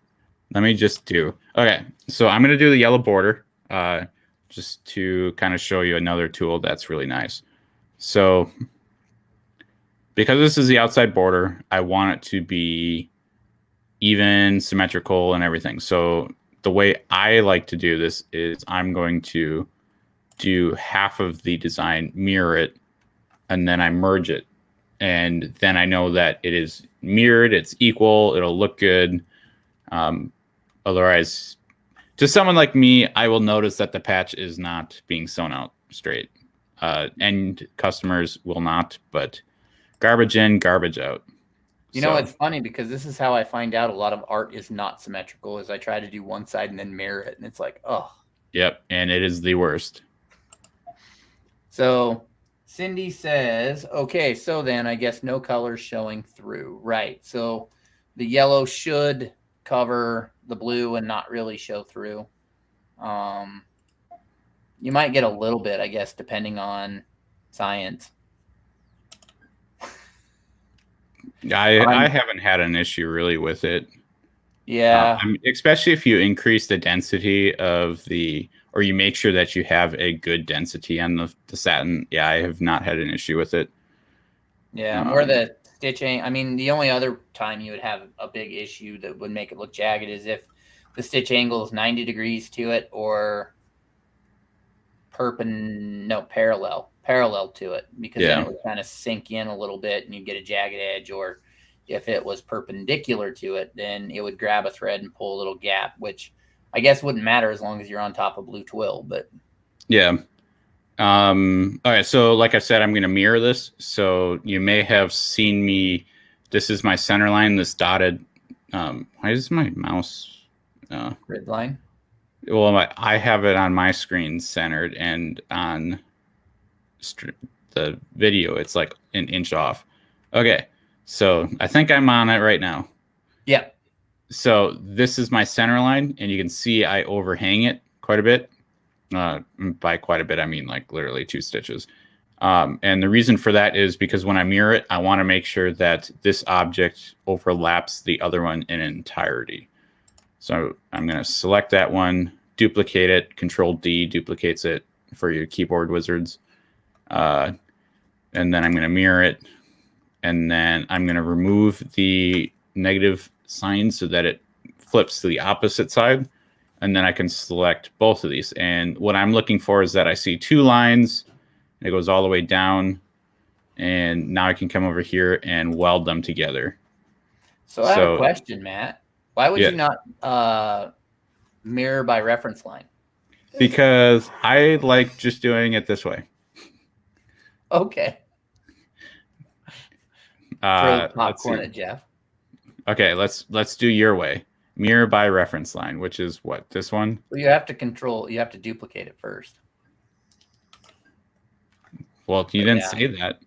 Let me just do. Okay, so I'm going to do the yellow border just to kind of show you another tool that's really nice. So because this is the outside border, I want it to be even, symmetrical, and everything. So the way I like to do this is I'm going to do half of the design, mirror it, and then I merge it. And then I know that it is mirrored, it's equal, it'll look good. Otherwise, to someone like me, I will notice that the patch is not being sewn out straight. And customers will not, but garbage in, garbage out. You know, it's funny because this is how I find out a lot of art is not symmetrical, is I try to do one side and then mirror it, and it's like, oh. Yep, and it is the worst. So Cindy says, okay, so then I guess no colors showing through. Right. So the yellow should cover the blue and not really show through. You might get a little bit, I guess, depending on science. I haven't had an issue really with it. Yeah. Especially if you increase the density of or you make sure that you have a good density on the satin. Yeah, I have not had an issue with it. Yeah, or the stitching. I mean, the only other time you would have a big issue that would make it look jagged is if the stitch angle is 90 degrees to it or parallel to it, because then it would kind of sink in a little bit and you get a jagged edge. Or if it was perpendicular to it, then it would grab a thread and pull a little gap, which I guess wouldn't matter as long as you're on top of blue twill. But yeah. All right, so like I said, I'm going to mirror this. So you may have seen me. This is my center line, this dotted. Why is my mouse grid line? Well, I have it on my screen centered, and on the video, it's like an inch off. Okay, so I think I'm on it right now. Yeah. So this is my center line, and you can see I overhang it quite a bit. By quite a bit, I mean like literally 2 stitches. And the reason for that is because when I mirror it, I want to make sure that this object overlaps the other one in entirety. So I'm going to select that one, duplicate it, Control D duplicates it for your keyboard wizards. And then I'm going to mirror it. And then I'm going to remove the negative sign so that it flips to the opposite side. And then I can select both of these. And what I'm looking for is that I see two lines. It goes all the way down. And now I can come over here and weld them together. So I have a question, Matt. Why would you not mirror by reference line? Because I like just doing it this way. Okay. Throw popcorn at Jeff. Okay, let's do your way. Mirror by reference line, which is what? This one? Well, you have to duplicate it first. Well, you didn't say that.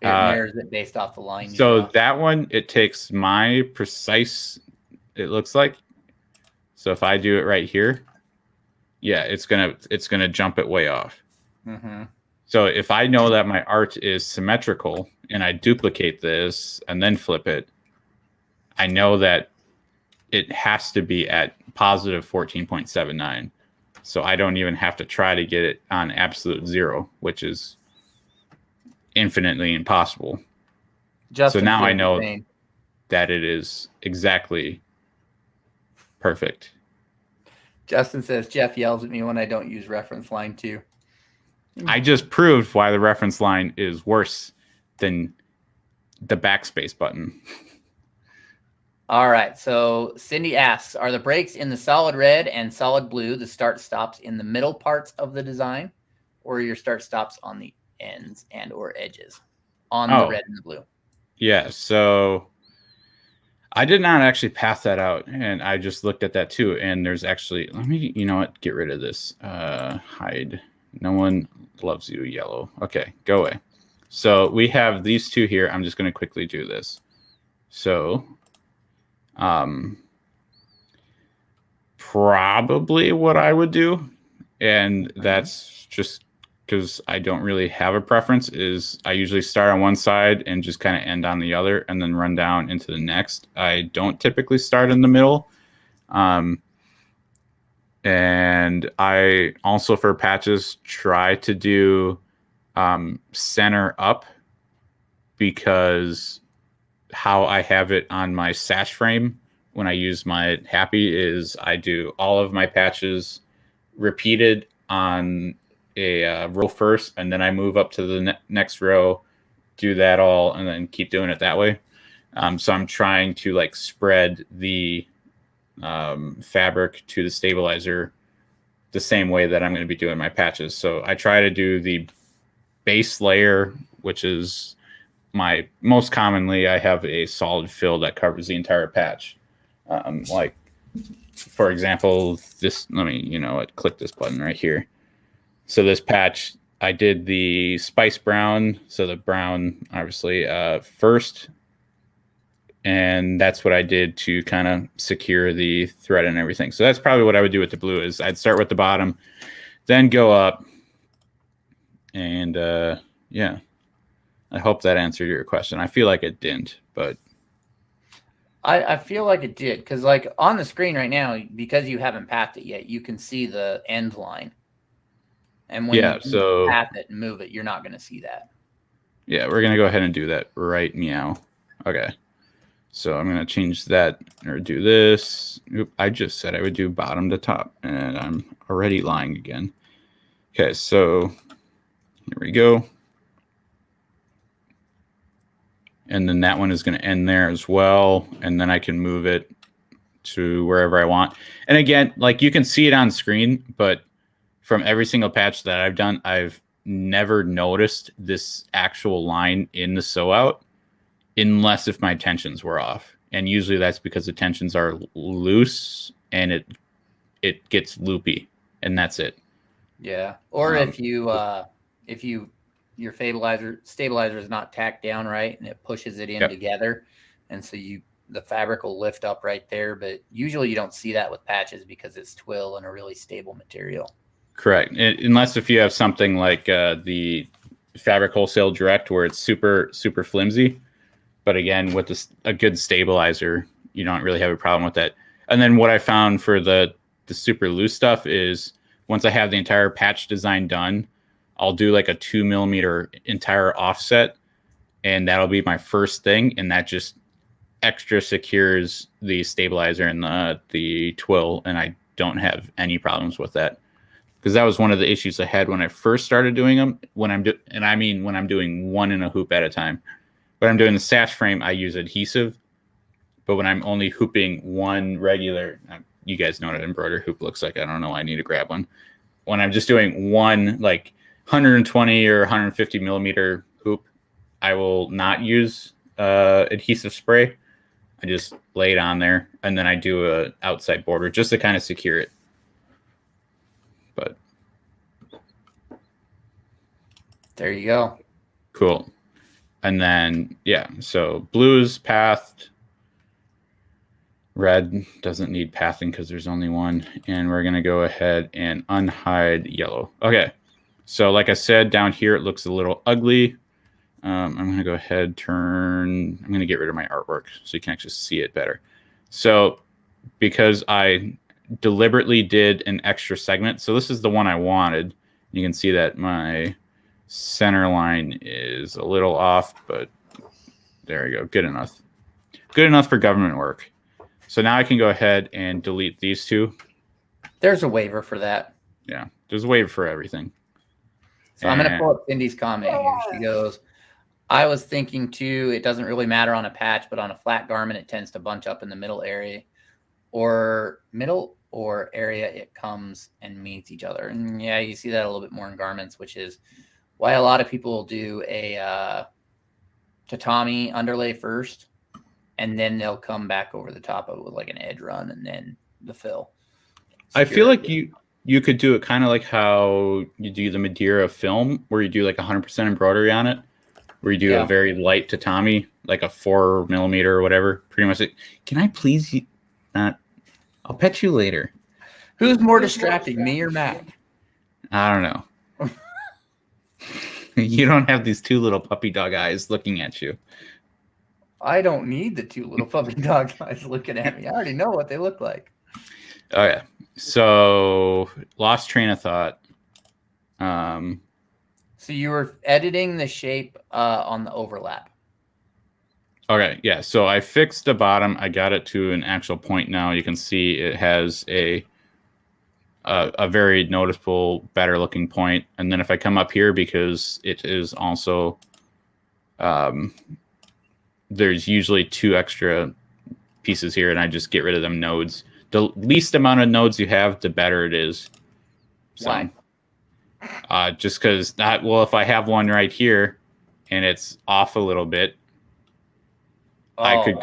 It mirrors it based off the line. So that one, it takes my precise, it looks like. So if I do it right here, yeah, it's gonna jump it way off. Mm-hmm. So if I know that my art is symmetrical and I duplicate this and then flip it, I know that it has to be at positive 14.79. So I don't even have to try to get it on absolute zero, which is infinitely impossible. So now I know that it is exactly perfect. Justin says, Jeff yells at me when I don't use reference line too. I just proved why the reference line is worse than the backspace button. All right. So Cindy asks, are the breaks in the solid red and solid blue the start stops in the middle parts of the design, or your start stops on the ends and or edges on the red and the blue? Yeah. So I did not actually pass that out, and I just looked at that too. And there's actually, let me, you know what, get rid of this. Hide. No one loves you, yellow. Okay, go away. So we have these two here. I'm just going to quickly do this. So probably what I would do, and that's just because I don't really have a preference, is I usually start on one side and just kind of end on the other and then run down into the next. I don't typically start in the middle. And I also, for patches, try to do center up, because how I have it on my sash frame when I use my Happy is I do all of my patches repeated on a row first, and then I move up to the next row, do that all, and then keep doing it that way. So I'm trying to like spread the fabric to the stabilizer the same way that I'm going to be doing my patches. So I try to do the base layer, which is my most commonly, I have a solid fill that covers the entire patch. Like, for example, this, let me, click this button right here. So this patch, I did the spice brown. So the brown, obviously, first. And that's what I did to kind of secure the thread and everything. So that's probably what I would do with the blue, is I'd start with the bottom, then go up. And yeah, I hope that answered your question. I feel like it didn't, but I feel like it did, because like on the screen right now, because you haven't pathed it yet, you can see the end line. And when you path it and move it, you're not going to see that. Yeah, we're going to go ahead and do that right meow. Okay. So I'm going to change that, or do this. Oop, I just said I would do bottom to top, and I'm already lying again. Okay, so here we go. And then that one is going to end there as well. And then I can move it to wherever I want. And again, like you can see it on screen, but from every single patch that I've done, I've never noticed this actual line in the sew out, unless if my tensions were off. And usually that's because the tensions are loose and it gets loopy, and that's it. Yeah. Or if your stabilizer is not tacked down right and it pushes it in together, and so the fabric will lift up right there. But usually you don't see that with patches because it's twill and a really stable material. Correct. Unless if you have something like the Fabric Wholesale Direct where it's super, super flimsy. But again, with a good stabilizer, you don't really have a problem with that. And then what I found for the super loose stuff is once I have the entire patch design done, I'll do like a 2mm entire offset, and that'll be my first thing. And that just extra secures the stabilizer and the twill, and I don't have any problems with that. Because that was one of the issues I had when I first started doing them. When I'm doing one in a hoop at a time. When I'm doing the sash frame, I use adhesive. But when I'm only hooping one regular, you guys know what an embroidered hoop looks like. I don't know. I need to grab one. When I'm just doing one like 120 or 150mm hoop, I will not use adhesive spray. I just lay it on there, and then I do a outside border just to kind of secure it. But there you go. Cool. And then, yeah, so blue is pathed. Red doesn't need pathing because there's only one. And we're going to go ahead and unhide yellow. Okay. So like I said, down here, it looks a little ugly. I'm going to go ahead, I'm going to get rid of my artwork so you can actually see it better. So because I deliberately did an extra segment, so this is the one I wanted. You can see that my center line is a little off, but there you go. Good enough. Good enough for government work. So now I can go ahead and delete these two. There's a waiver for that. Yeah, there's a waiver for everything. So I'm going to pull up Cindy's comment here. She goes, I was thinking too, it doesn't really matter on a patch, but on a flat garment, it tends to bunch up in the middle area or area it comes and meets each other. And yeah, you see that a little bit more in garments, which is why a lot of people do a tatami underlay first, and then they'll come back over the top of it with like an edge run and then the fill. I feel like you could do it kind of like how you do the Madeira film, where you do like 100% embroidery on it, where you do a very light tatami, like a 4mm or whatever. Pretty much. Can I please not? I'll pet you later. Who's more distracting, me or Matt? I don't know. You don't have these two little puppy dog eyes looking at you. I don't need the two little puppy dog eyes looking at me. I already know what they look like. Oh, yeah. So, lost train of thought. So you were editing the shape on the overlap. Okay, yeah. So I fixed the bottom. I got it to an actual point now. You can see it has a very noticeable, better looking point. And then if I come up here, because it is also, there's usually two extra pieces here, and I just get rid of them nodes. The least amount of nodes you have, the better it is. So, why? Just because, well, if I have one right here and it's off a little bit, I could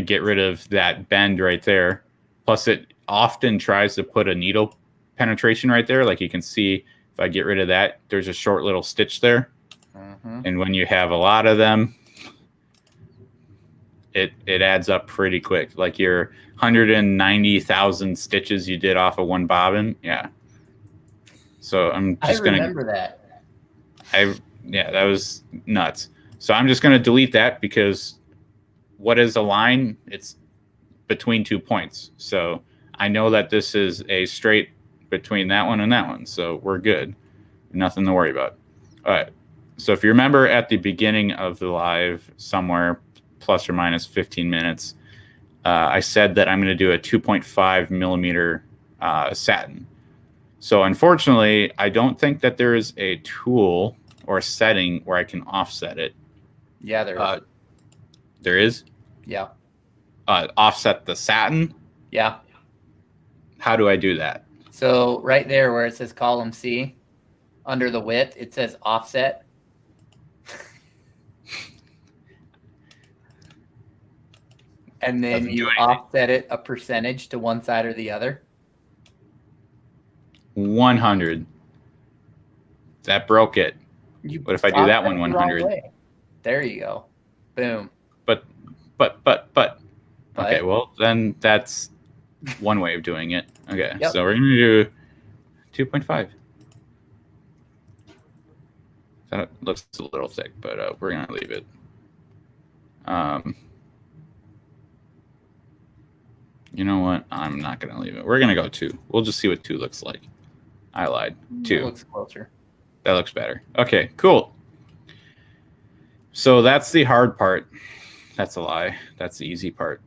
get rid of that bend right there. Plus, it often tries to put a needle penetration right there. Like you can see, if I get rid of that, there's a short little stitch there. And when you have a lot of them, it adds up pretty quick. Like your 190,000 stitches you did off of one bobbin. Yeah. So I'm just going to remember that. Yeah, that was nuts. So I'm just going to delete that because what is a line? It's between 2 points. So I know that this is a straight between that one and that one. So we're good. Nothing to worry about. All right. So if you remember at the beginning of the live, somewhere plus or minus 15 minutes, I said that I'm going to do a 2.5mm satin. So unfortunately, I don't think that there is a tool or a setting where I can offset it. Yeah, there is. There is? Yeah. Offset the satin? Yeah. How do I do that? So right there where it says column C, under the width, it says offset. And then you offset it a percentage to one side or the other. 100. That broke it. What if I do that one 100? There you go. Boom. But. Okay, well, then that's one way of doing it. Okay, so we're going to do 2.5. That looks a little thick, but we're going to leave it. You know what? I'm not going to leave it. We're going to go 2. We'll just see what 2 looks like. I lied. 2. That looks closer. That looks better. Okay, cool. So that's the hard part. That's a lie. That's the easy part.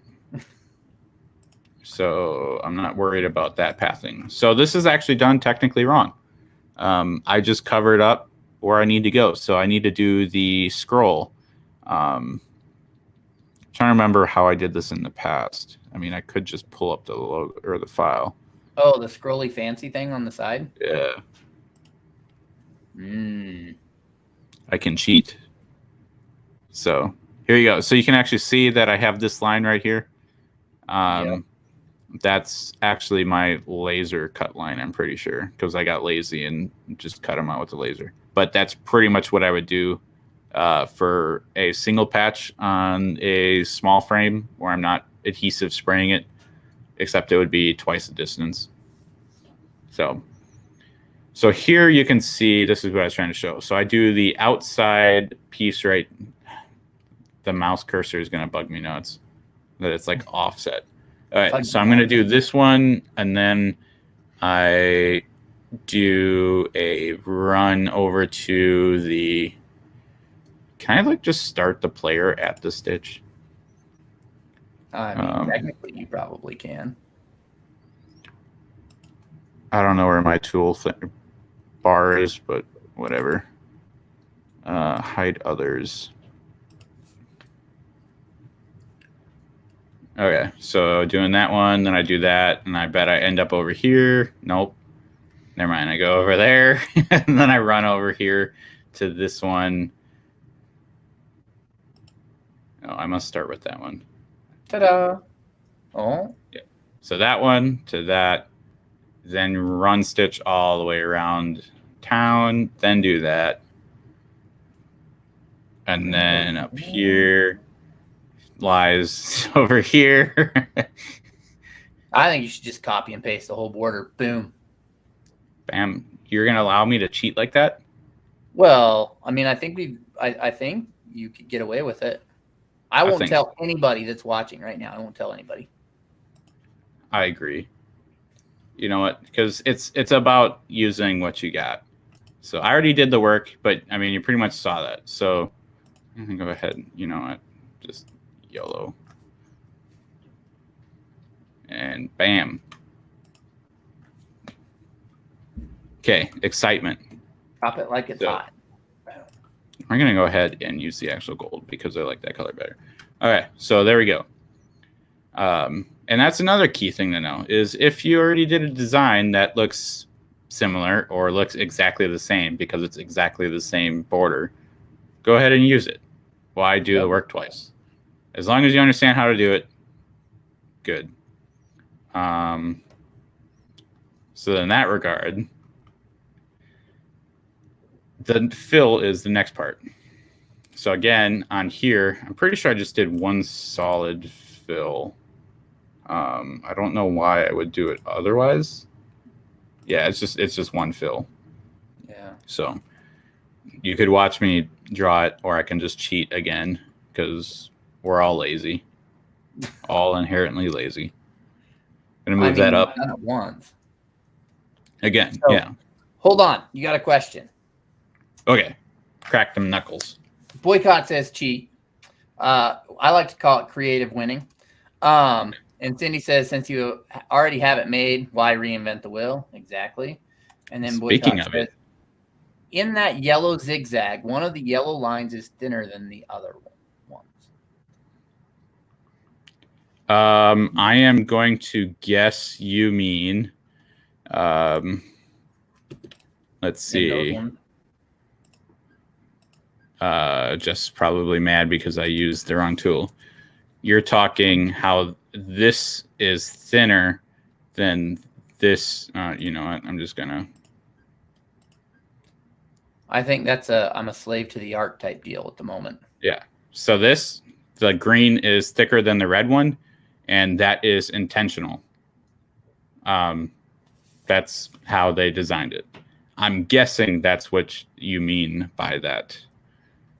So I'm not worried about that pathing. So this is actually done technically wrong. I just covered up where I need to go. So I need to do the scroll. Trying to remember how I did this in the past. I mean, I could just pull up the logo or the file. Oh, the scrolly fancy thing on the side? Yeah. Mm. I can cheat. So here you go. So you can actually see that I have this line right here. Yep. That's actually my laser cut line, I'm pretty sure, because I got lazy and just cut them out with the laser. But that's pretty much what I would do for a single patch on a small frame where I'm not adhesive spraying it, except it would be twice the distance. So here you can see, this is what I was trying to show. So I do the outside piece right. The mouse cursor is going to bug me nuts that it's like offset. All right, so I'm going to do this one, and then I do a run over to the, can I like just start the player at the stitch? I mean, technically you probably can. I don't know where my tool bar is, but whatever. Hide others. Okay, so doing that one, then I do that, and I bet I end up over here. Nope. Never mind, I go over there, and then I run over here to this one. Oh, I must start with that one. Ta-da! Oh. Yeah. So that one to that, then run stitch all the way around town, then do that. And then up here lies over here. I think you should just copy and paste the whole border. Boom. Bam. You're going to allow me to cheat like that? Well, I mean, I think you could get away with it. I won't tell anybody that's watching right now. I won't tell anybody. I agree. You know what? Because it's about using what you got. So I already did the work, but I mean, you pretty much saw that. So I'm going to go ahead. You know what? Just YOLO. And bam. Okay, excitement. Pop it like it's hot. I'm going to go ahead and use the actual gold because I like that color better. All right, so there we go. And that's another key thing to know is if you already did a design that looks similar or looks exactly the same because it's exactly the same border, go ahead and use it. Why do the work twice? As long as you understand how to do it, good. So in that regard, the fill is the next part. So again, on here, I'm pretty sure I just did one solid fill. I don't know why I would do it otherwise. Yeah, it's just one fill. Yeah. So you could watch me draw it, or I can just cheat again because we're all lazy, all inherently lazy. Gonna move that up. Done it once. Again, so, yeah. Hold on, you got a question. Okay, crack them knuckles. Boycott says cheat. I like to call it creative winning. And Cindy says, since you already have it made, why reinvent the wheel? Exactly. And then Speaking of it, in that yellow zigzag, one of the yellow lines is thinner than the other ones. I am going to guess you mean, let's see. Just probably mad because I used the wrong tool. You're talking how this is thinner than this. You know what? I'm just gonna. I think that's I'm a slave to the art type deal at the moment. Yeah. So the green is thicker than the red one, and that is intentional. That's how they designed it. I'm guessing that's what you mean by that.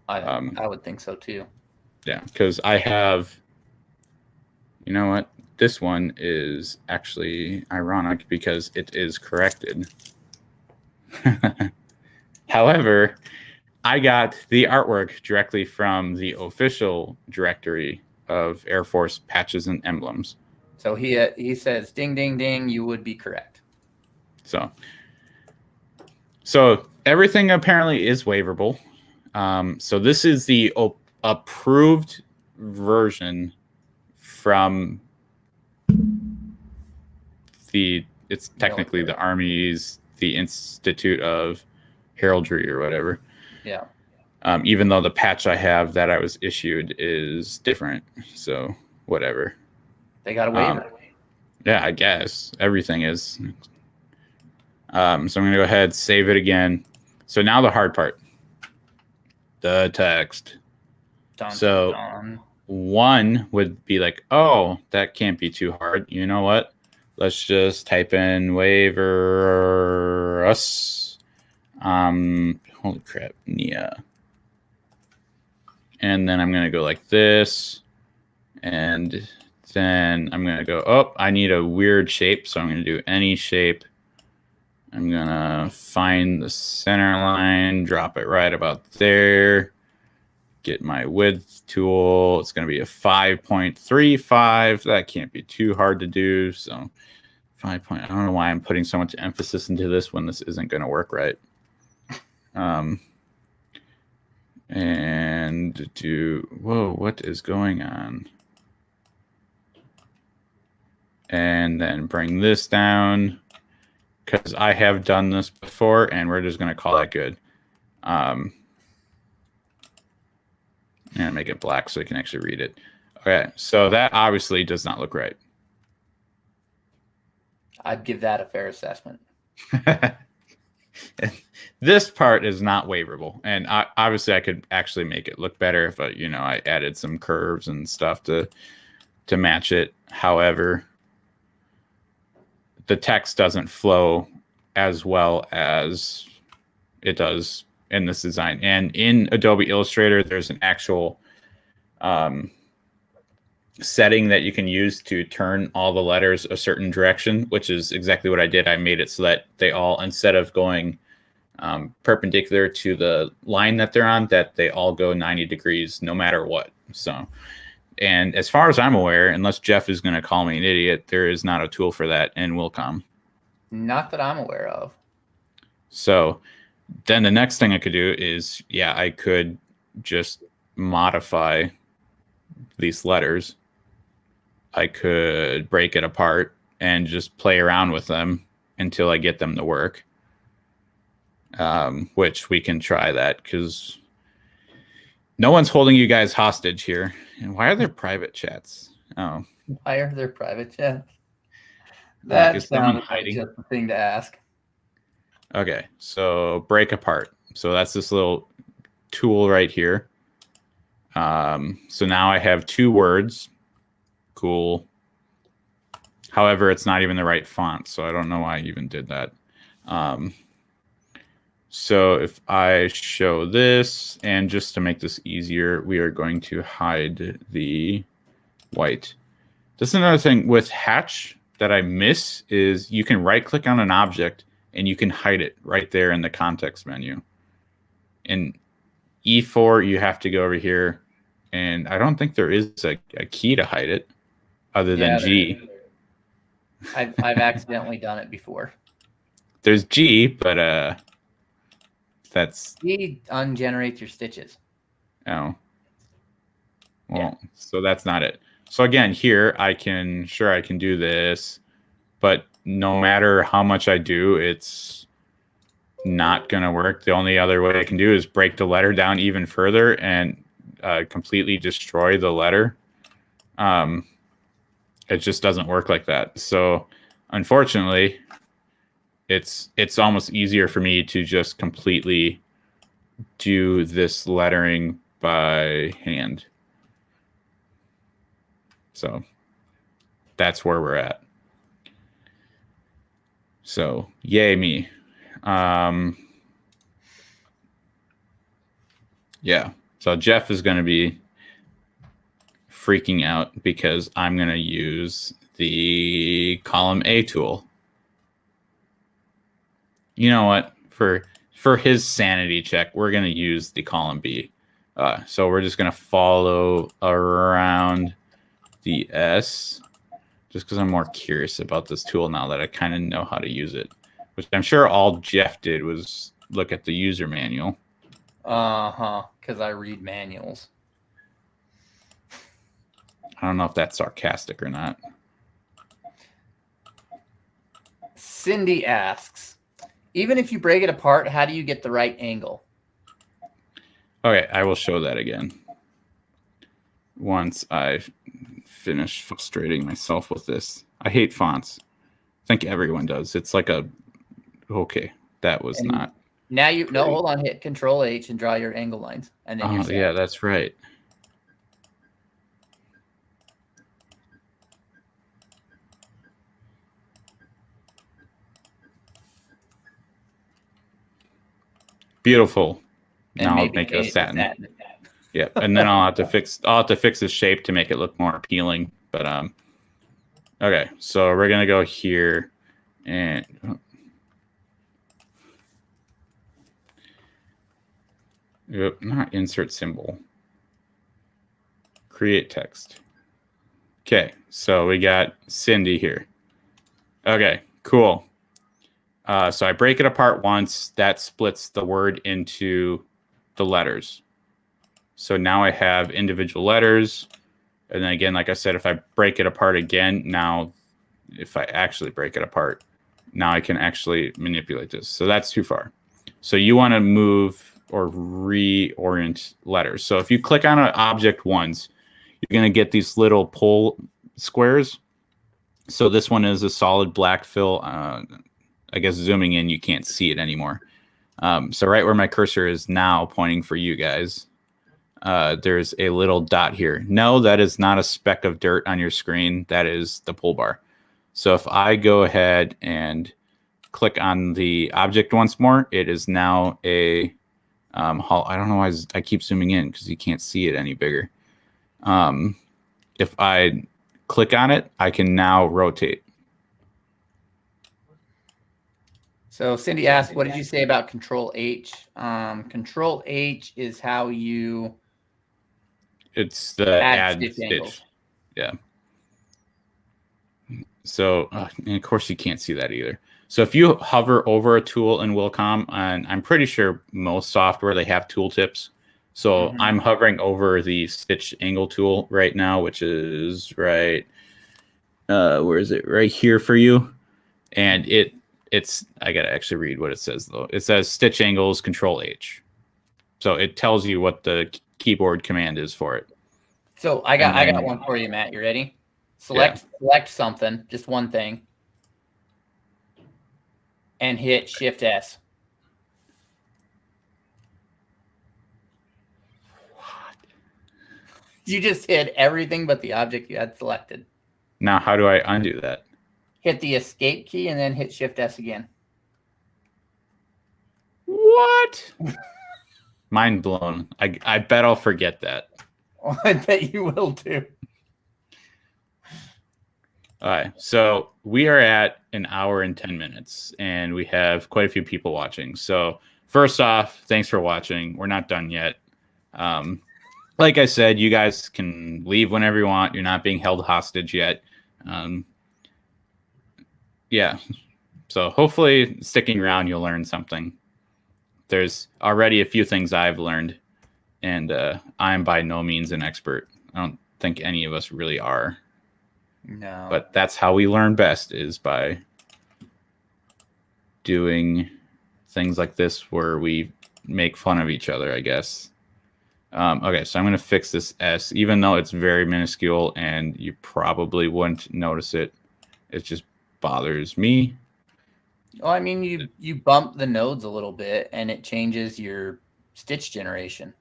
I would think so too. Yeah, because I have, you know what? This one is actually ironic because it is corrected. However, I got the artwork directly from the official directory of Air Force patches and emblems. So he says, ding, ding, ding, you would be correct. So everything apparently is waivable. So this is the approved version from it's technically the Army's, the Institute of Heraldry or whatever. Yeah. Even though the patch I have that I was issued is different. So whatever. They got a waiver. Yeah, I guess everything is. So I'm going to go ahead, save it again. So now the hard part, the text. One would be like, oh, that can't be too hard. You know what? Let's just type in waiver us. Holy crap, Nia. And then I'm going to go like this. And then I'm going to go, oh, I need a weird shape. So I'm going to do any shape. I'm going to find the center line, drop it right about there. Get my width tool. It's going to be a 5.35. That can't be too hard to do. So 5 point. I don't know why I'm putting so much emphasis into this when this isn't going to work right. And do, whoa, what is going on? And then bring this down because I have done this before and we're just going to call that good. And make it black so you can actually read it. Okay, so that obviously does not look right. I'd give that a fair assessment. This part is not waiverable, and obviously I could actually make it look better if I added some curves and stuff to match it. However, the text doesn't flow as well as it does in this design. And in Adobe Illustrator, there's an actual setting that you can use to turn all the letters a certain direction, which is exactly what I did. I made it so that they all, instead of going perpendicular to the line that they're on, that they all go 90 degrees no matter what. So, and as far as I'm aware, unless Jeff is going to call me an idiot, there is not a tool for that in Wilcom. Not that I'm aware of. So then the next thing I could do is, I could just modify these letters. I could break it apart and just play around with them until I get them to work. Which we can try that because no one's holding you guys hostage here. And why are there private chats? Oh. Why are there private chats? That sounds like just a thing to ask. Okay, so break apart. So that's this little tool right here. So now I have two words. Cool. However, it's not even the right font, so I don't know why I even did that. So if I show this, and just to make this easier, we are going to hide the white. This is another thing with Hatch that I miss is you can right-click on an object and you can hide it right there in the context menu. In E4, you have to go over here, and I don't think there is a key to hide it other than G. I've accidentally done it before. There's G, but that's G ungenerates your stitches. Oh. Well, so that's not it. So again, here I can do this, but no matter how much I do, it's not going to work. The only other way I can do is break the letter down even further and completely destroy the letter. It just doesn't work like that. So unfortunately, it's almost easier for me to just completely do this lettering by hand. So that's where we're at. So yay me. Yeah. So Jeff is going to be freaking out because I'm going to use the column A tool. You know what? For his sanity check, we're going to use the column B. So we're just going to follow around the S just because I'm more curious about this tool now that I kind of know how to use it, which I'm sure all Jeff did was look at the user manual. Because I read manuals. I don't know if that's sarcastic or not. Cindy asks, even if you break it apart, how do you get the right angle? Okay, I will show that again once I finish frustrating myself with this. I hate fonts. I think everyone does. It's like a, okay, that was And not. Now hold on, hit Control H and draw your angle lines. And then you're yeah, that's right. And Beautiful. Now I'll maybe make it a satin. Yeah, and then I'll have to fix the shape to make it look more appealing. But okay, so we're gonna go here and not insert symbol. Create text. Okay, so we got Cindy here. Okay, cool. So I break it apart once. That splits the word into the letters. So now I have individual letters. And then again, like I said, if I break it apart again, now if I actually break it apart, now I can actually manipulate this. So that's too far. So you want to move or reorient letters. So if you click on an object once, you're going to get these little pull squares. So this one is a solid black fill. I guess zooming in, you can't see it anymore. So right where my cursor is now pointing for you guys, there's a little dot here. No, that is not a speck of dirt on your screen. That is the pull bar. So if I go ahead and click on the object once more, it is now a I don't know why I keep zooming in because you can't see it any bigger. If I click on it, I can now rotate. So Cindy asked, what did you say about Control H? Control H is how you... It's the add stitch. Stitch. Yeah. So, and of course you can't see that either. So if you hover over a tool in Willcom, and I'm pretty sure most software, they have tooltips. So I'm hovering over the stitch angle tool right now, which is right, where is it? Right here for you. And it's, I got to actually read what it says though. It says stitch angles, Control H. So it tells you what the keyboard command is for it. So I got one for you, Matt. You ready? Select something, just one thing, and hit Shift S. What? You just hit everything but the object you had selected. Now, how do I undo that? Hit the Escape key and then hit Shift S again. What? Mind blown. I bet I'll forget that. I bet you will too. All right, so we are at an hour and 10 minutes, and we have quite a few people watching. So first off, thanks for watching. We're not done yet. Like I said, you guys can leave whenever you want. You're not being held hostage yet. Yeah, so hopefully sticking around, you'll learn something. There's already a few things I've learned, and I'm by no means an expert. I don't think any of us really are. No. But that's how we learn best, is by doing things like this where we make fun of each other, I guess. Okay, so I'm going to fix this S, even though it's very minuscule and you probably wouldn't notice it. It just bothers me. Well, I mean, you bump the nodes a little bit and it changes your stitch generation.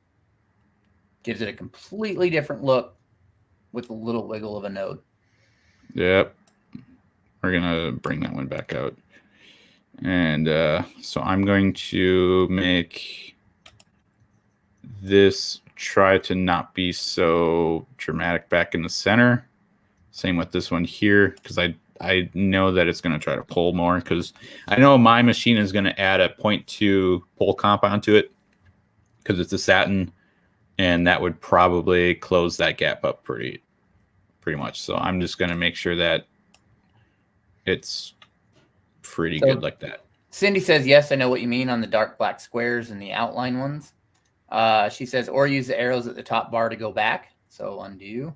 Gives it a completely different look with a little wiggle of a node. Yep. We're going to bring that one back out. And so I'm going to make this try to not be so dramatic back in the center. Same with this one here, because I know that it's going to try to pull more, because I know my machine is going to add a 0.2 pull comp onto it because it's a satin, and that would probably close that gap up pretty much. So I'm just going to make sure that it's pretty good like that. Cindy says, yes, I know what you mean on the dark black squares and the outline ones. She says, or use the arrows at the top bar to go back. So undo.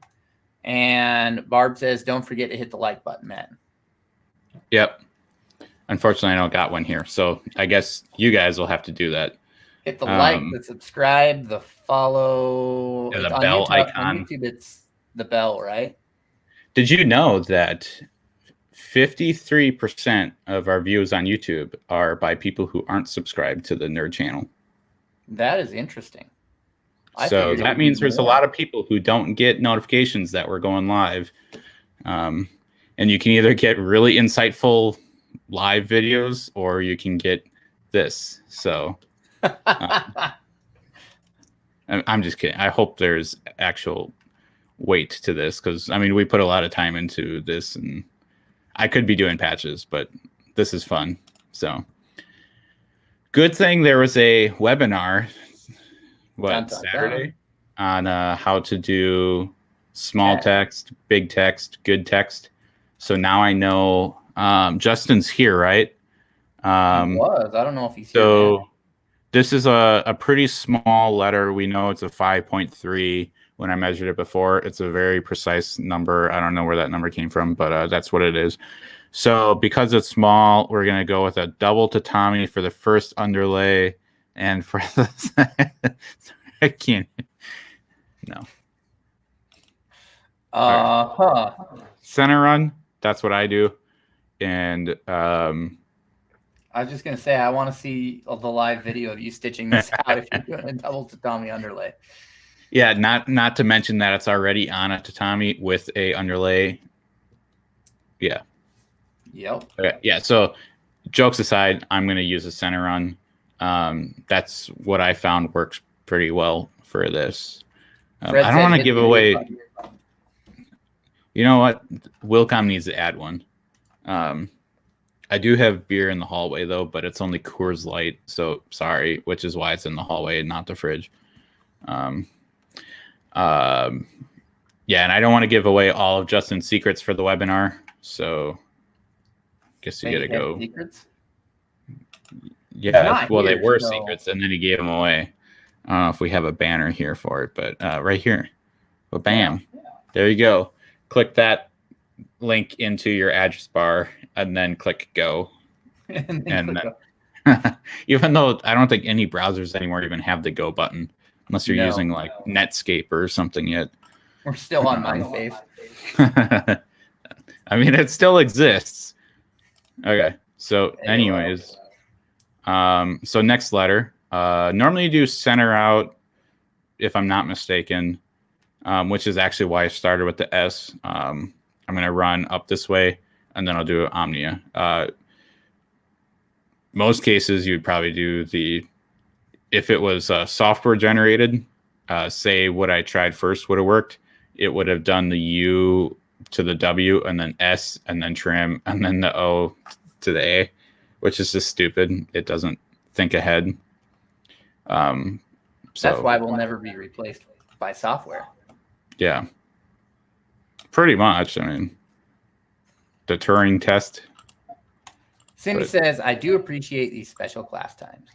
And Barb says, don't forget to hit the like button, Matt. Yep. Unfortunately, I don't got one here. So I guess you guys will have to do that. Hit the like, the subscribe, the follow. The bell icon. On YouTube, it's the bell, right? Did you know that 53% of our views on YouTube are by people who aren't subscribed to the Nerd channel? That is interesting. So that means there's a lot of people who don't get notifications that we're going live. And you can either get really insightful live videos or you can get this. So I'm just kidding. I hope there's actual weight to this, because I mean, we put a lot of time into this, and I could be doing patches, but this is fun. So good thing there was a webinar, Saturday, on how to do small text, big text, good text. So now I know. Justin's here, right? He was. I don't know if he's here. So this is a pretty small letter. We know it's a 5.3. When I measured it before, it's a very precise number. I don't know where that number came from, but that's what it is. So because it's small, we're going to go with a double tatami for the first underlay, and for the I can't. No. Center run. That's what I do. And I was just going to say, I want to see the live video of you stitching this out if you're doing a double tatami underlay. Yeah, not to mention that it's already on a tatami with a underlay. Yeah. Yep. Okay. Yeah. So, jokes aside, I'm going to use a center run. That's what I found works pretty well for this. I don't want to give away. You know what? Wilcom needs to add one. I do have beer in the hallway though, but it's only Coors Light. So sorry, which is why it's in the hallway and not the fridge. Yeah, and I don't want to give away all of Justin's secrets for the webinar, so guess you gotta go. Secrets? Yeah, well, they were secrets, and then he gave them away. I don't know if we have a banner here for it, but right here. Well, bam. Yeah. There you go. Click that link into your address bar, and then click go. and then, even though I don't think any browsers anymore even have the go button, unless you're using like Netscape or something yet. We're still on MySpace. I mean, it still exists. Okay. So anyways, so next letter, normally you do center out, if I'm not mistaken, which is actually why I started with the S. I'm going to run up this way, and then I'll do Omnia. Most cases you'd probably do if it was software generated, say what I tried first would have worked. It would have done the U to the W, and then S, and then trim, and then the O to the A, which is just stupid. It doesn't think ahead. So that's why we'll never be replaced by software. Yeah, pretty much. I mean, the Turing test. Cindy says, I do appreciate these special class times.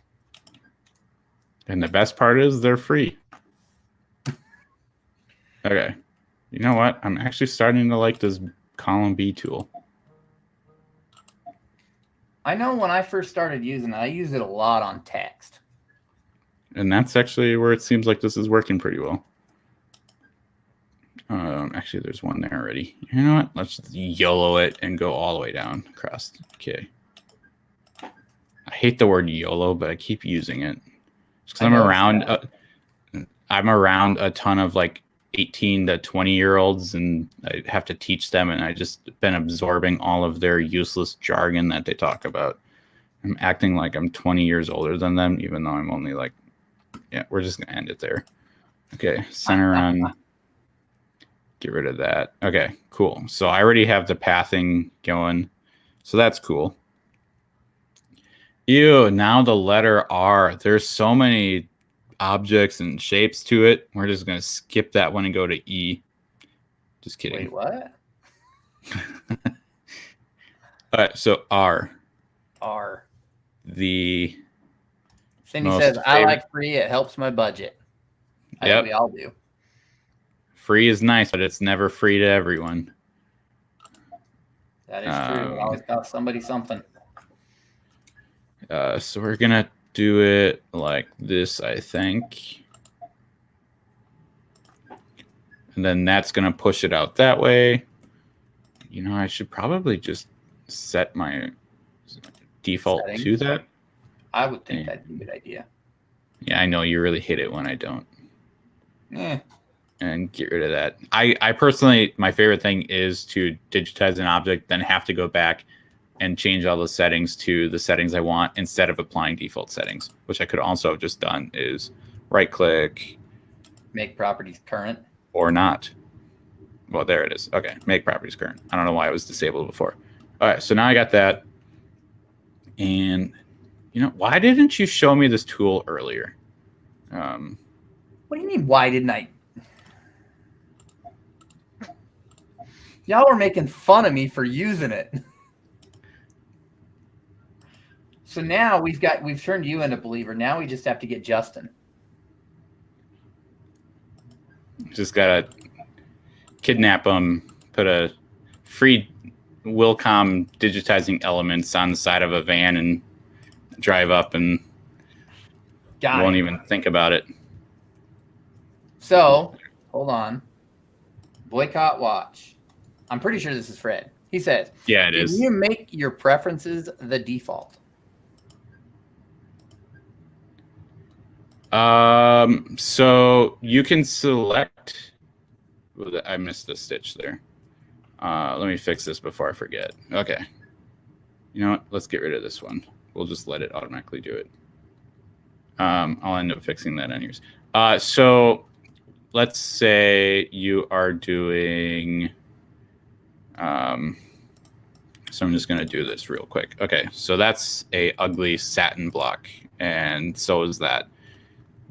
And the best part is they're free. Okay. You know what? I'm actually starting to like this column B tool. I know when I first started using it, I use it a lot on text. And that's actually where it seems like this is working pretty well. Actually, there's one there already. You know what? Let's YOLO it and go all the way down across. Okay. I hate the word YOLO, but I keep using it. Because I'm around a ton of like 18 to 20-year-olds, and I have to teach them, and I just been absorbing all of their useless jargon that they talk about. I'm acting like I'm 20 years older than them, even though I'm only like, yeah, we're just going to end it there. Okay, center on, get rid of that. Okay, cool. So I already have the pathing going. So that's cool. Ew, now the letter R. There's so many objects and shapes to it. We're just going to skip that one and go to E. Just kidding. Wait, what? All right, so R. R. The Cindy most says, I favorite- like free. It helps my budget. I Yep. think we all do. Free is nice, but it's never free to everyone. That is true. It always costs somebody something. So we're going to do it like this, I think. And then that's going to push it out that way. You know, I should probably just set my default Settings. to that. I would think that'd be a good idea. Yeah, I know you really hate it when I don't. Eh. And get rid of that. I personally, my favorite thing is to digitize an object, then have to go back and change all the settings to the settings I want instead of applying default settings, which I could also have just done is right click. Make properties current. Or not. Well, there it is. Okay, make properties current. I don't know why it was disabled before. All right, so now I got that. And, you know, why didn't you show me this tool earlier? What do you mean, why didn't I? Y'all were making fun of me for using it. So now we've turned you into a believer. Now we just have to get Justin. Just gotta kidnap them, put a free Wilcom digitizing elements on the side of a van and drive up and won't even think about it. So, hold on. Boycott watch. I'm pretty sure this is Fred. He says, yeah, it is. Can you make your preferences the default? So you can select. I missed a stitch there. Let me fix this before I forget. Okay. You know what? Let's get rid of this one. We'll just let it automatically do it. I'll end up fixing that anyways. So let's say you are doing. So I'm just going to do this real quick. Okay, so that's a ugly satin block, and so is that.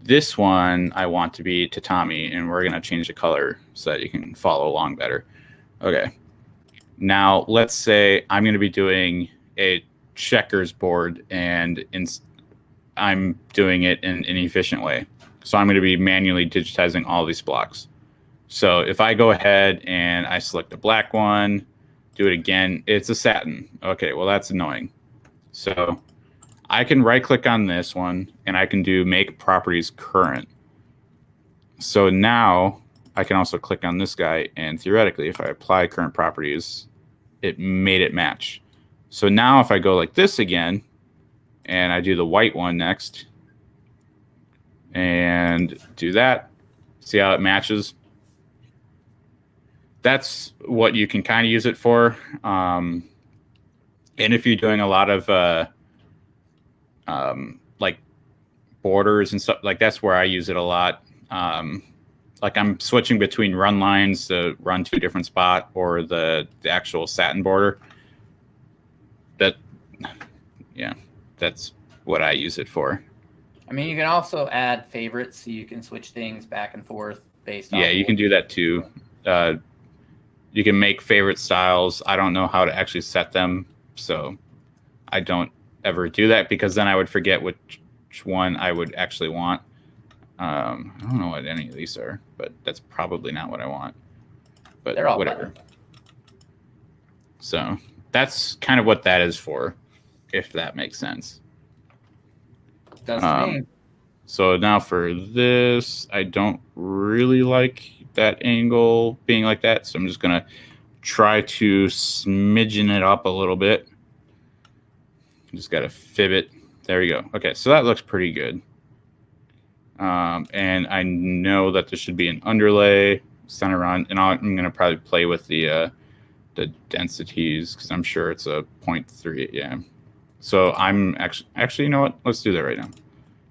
This one I want to be tatami, and we're going to change the color so that you can follow along better. Okay. Now, let's say I'm going to be doing a checkers board, and I'm doing it in an efficient way. So I'm going to be manually digitizing all these blocks. So if I go ahead and I select a black one, do it again, it's a satin. Okay, well, that's annoying. So I can right click on this one and I can do make properties current. So now I can also click on this guy, and theoretically, if I apply current properties, it made it match. So now if I go like this again and I do the white one next and do that, see how it matches? That's what you can kind of use it for. And if you're doing a lot of like borders and stuff, like that's where I use it a lot. Like I'm switching between run lines to run to a different spot or the actual satin border. Yeah, that's what I use it for. I mean, you can also add favorites, so you can switch things back and forth based on. Yeah, you can do that too. You can make favorite styles. I don't know how to actually set them, so I don't ever do that because then I would forget which one I would actually want. I don't know what any of these are, but that's probably not what I want. But they're all whatever. better. So that's kind of what that is for, if that makes sense. Does to me. So now for this, I don't really like that angle being like that. So I'm just going to try to smidgen it up a little bit. Just got to fib it. There we go. Okay, so that looks pretty good. And I know that there should be an underlay center on, and I'm going to probably play with the densities because I'm sure it's a 0.3. Yeah. So I'm actually, you know what? Let's do that right now.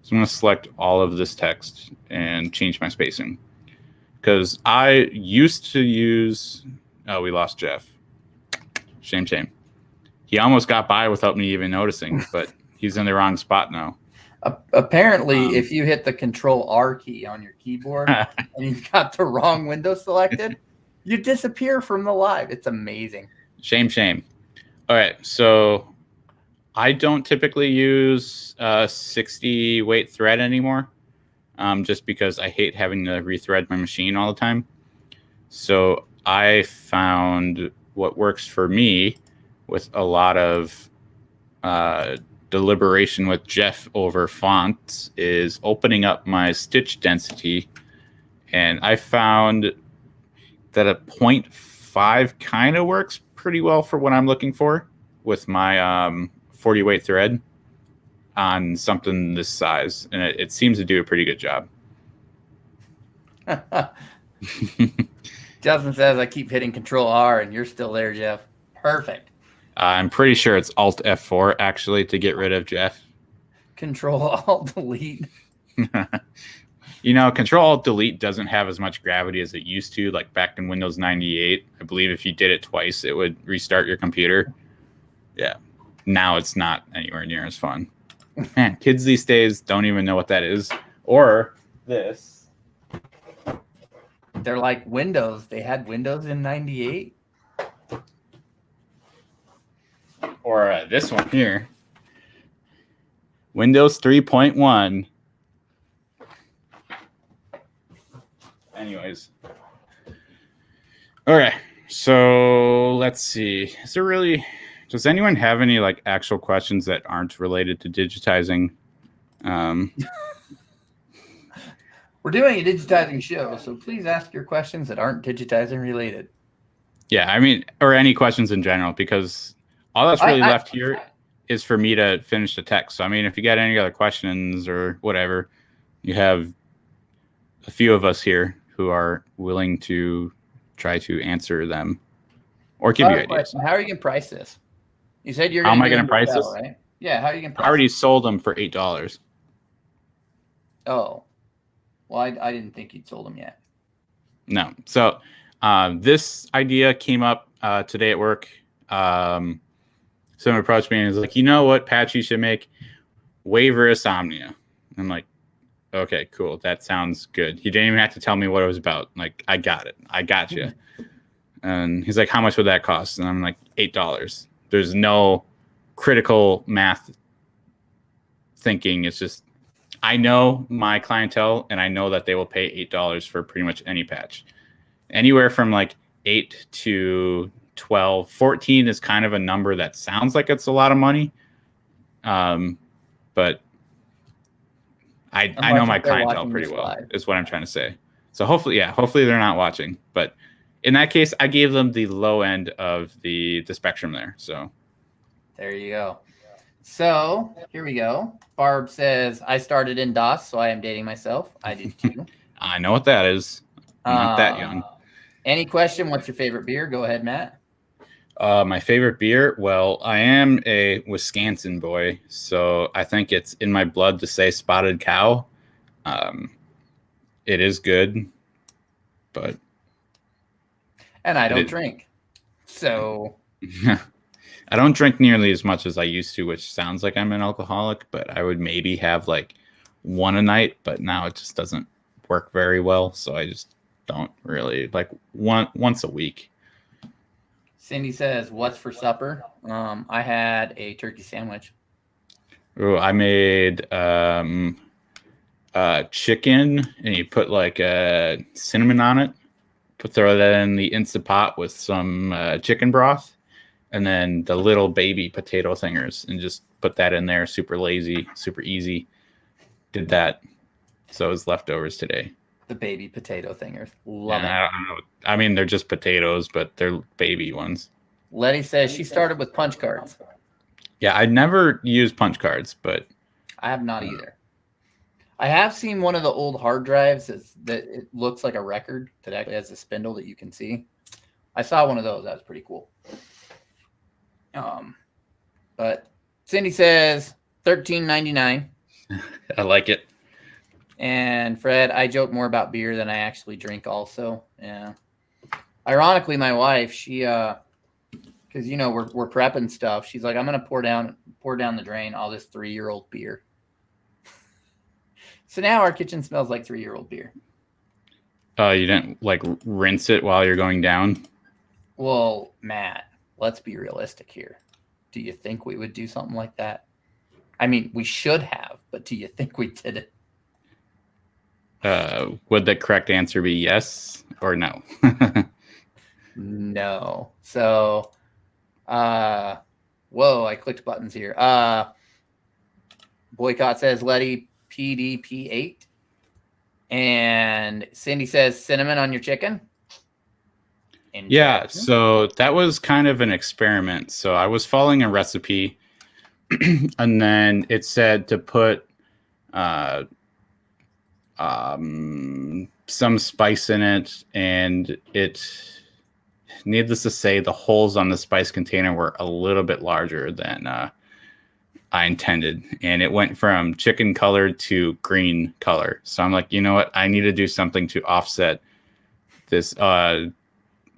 So I'm going to select all of this text and change my spacing. Because I used to use... Oh, we lost Jeff. Shame. He almost got by without me even noticing, but he's in the wrong spot now. Apparently, if you hit the Control R key on your keyboard and you've got the wrong window selected, you disappear from the live. It's amazing. Shame. All right, so I don't typically use 60 weight thread anymore, just because I hate having to rethread my machine all the time. So I found what works for me with a lot of deliberation with Jeff over fonts is opening up my stitch density. And I found that a 0.5 kind of works pretty well for what I'm looking for with my 40 weight thread on something this size. And it seems to do a pretty good job. Justin says, I keep hitting Control R and you're still there, Jeff. Perfect. I'm pretty sure it's Alt F4 actually to get rid of Jeff. Control Alt Delete. You know, Control Alt Delete doesn't have as much gravity as it used to. Like back in Windows 98, I believe if you did it twice, it would restart your computer. Yeah. Now it's not anywhere near as fun. Man, kids these days don't even know what that is. Or this. They're like Windows. They had Windows in 98. Or this one here. Windows 3.1. Anyways. Okay. So let's see. Does anyone have any like actual questions that aren't related to digitizing? We're doing a digitizing show, so please ask your questions that aren't digitizing related. Yeah, I mean, or any questions in general, because all that's really left here is for me to finish the text. So, I mean, if you got any other questions or whatever, you have a few of us here who are willing to try to answer them or give you ideas. How are you going to price this? You said you're how am I going to price this? Right? Yeah, how are you going to price I already sold them for $8. Oh. Well, I didn't think you'd sold them yet. No. So this idea came up today at work. Someone approached me and was like, you know what patch you should make? Waiver Insomnia. I'm like, okay, cool. That sounds good. He didn't even have to tell me what it was about. Like, I got it. I got you. And he's like, how much would that cost? And I'm like, $8. There's no critical math thinking. It's just, I know my clientele and I know that they will pay $8 for pretty much any patch. Anywhere from like 8 to 12, 14 is kind of a number that sounds like it's a lot of money. But I know my clientele pretty well, is what I'm trying to say. So hopefully they're not watching. But in that case, I gave them the low end of the spectrum there. So there you go. So here we go. Barb says, I started in DOS, so I am dating myself. I did too. I know what that is. I'm not that young. Any question? What's your favorite beer? Go ahead, Matt. My favorite beer? Well, I am a Wisconsin boy, so I think it's in my blood to say Spotted Cow. It is good, but... And I don't drink, so... I don't drink nearly as much as I used to, which sounds like I'm an alcoholic, but I would maybe have like one a night, but now it just doesn't work very well, so I just don't really, like once a week. Cindy says, what's for supper? I had a turkey sandwich. Oh, I made chicken, and you put like cinnamon on it. Throw that in the Instant Pot with some chicken broth. And then the little baby potato thingers, and just put that in there. Super lazy, super easy. Did that. So it was leftovers today. The baby potato thingers. Love it. I don't know. I mean, they're just potatoes, but they're baby ones. Letty says she started with punch cards. Yeah, I never used punch cards, but... I have not either. I have seen one of the old hard drives that it looks like a record that actually has a spindle that you can see. I saw one of those. That was pretty cool. But Cindy says $13.99. I like it. And Fred, I joke more about beer than I actually drink also. Yeah. Ironically, my wife, she because we're prepping stuff. She's like, I'm gonna pour down the drain all this 3-year-old beer. So now our kitchen smells like 3-year-old beer. You didn't like rinse it while you're going down? Well, Matt, let's be realistic here. Do you think we would do something like that? I mean, we should have, but do you think we did it? Would the correct answer be yes or no? No. So, whoa, I clicked buttons here. Boycott says Letty PDP8. And Cindy says cinnamon on your chicken. Yeah, so that was kind of an experiment. So I was following a recipe, and then it said to put some spice in it, and needless to say, the holes on the spice container were a little bit larger than I intended, and it went from chicken color to green color. So I'm like, you know what? I need to do something to offset this.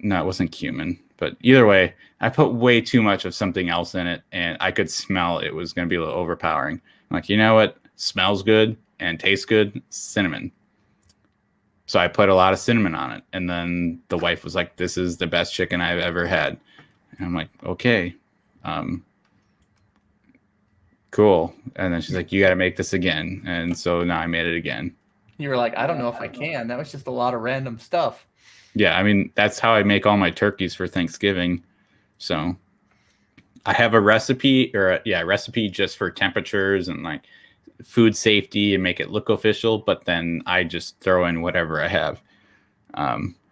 No, it wasn't cumin, but either way, I put way too much of something else in it, and I could smell it was going to be a little overpowering. I'm like, you know what? Smells good and tastes good? Cinnamon. So I put a lot of cinnamon on it, and then the wife was like, this is the best chicken I've ever had. And I'm like, okay. Cool. And then she's like, you got to make this again. And so now I made it again. You were like, I don't know if I can. That was just a lot of random stuff. Yeah, I mean, that's how I make all my turkeys for Thanksgiving. So I have a recipe recipe just for temperatures and like food safety and make it look official. But then I just throw in whatever I have,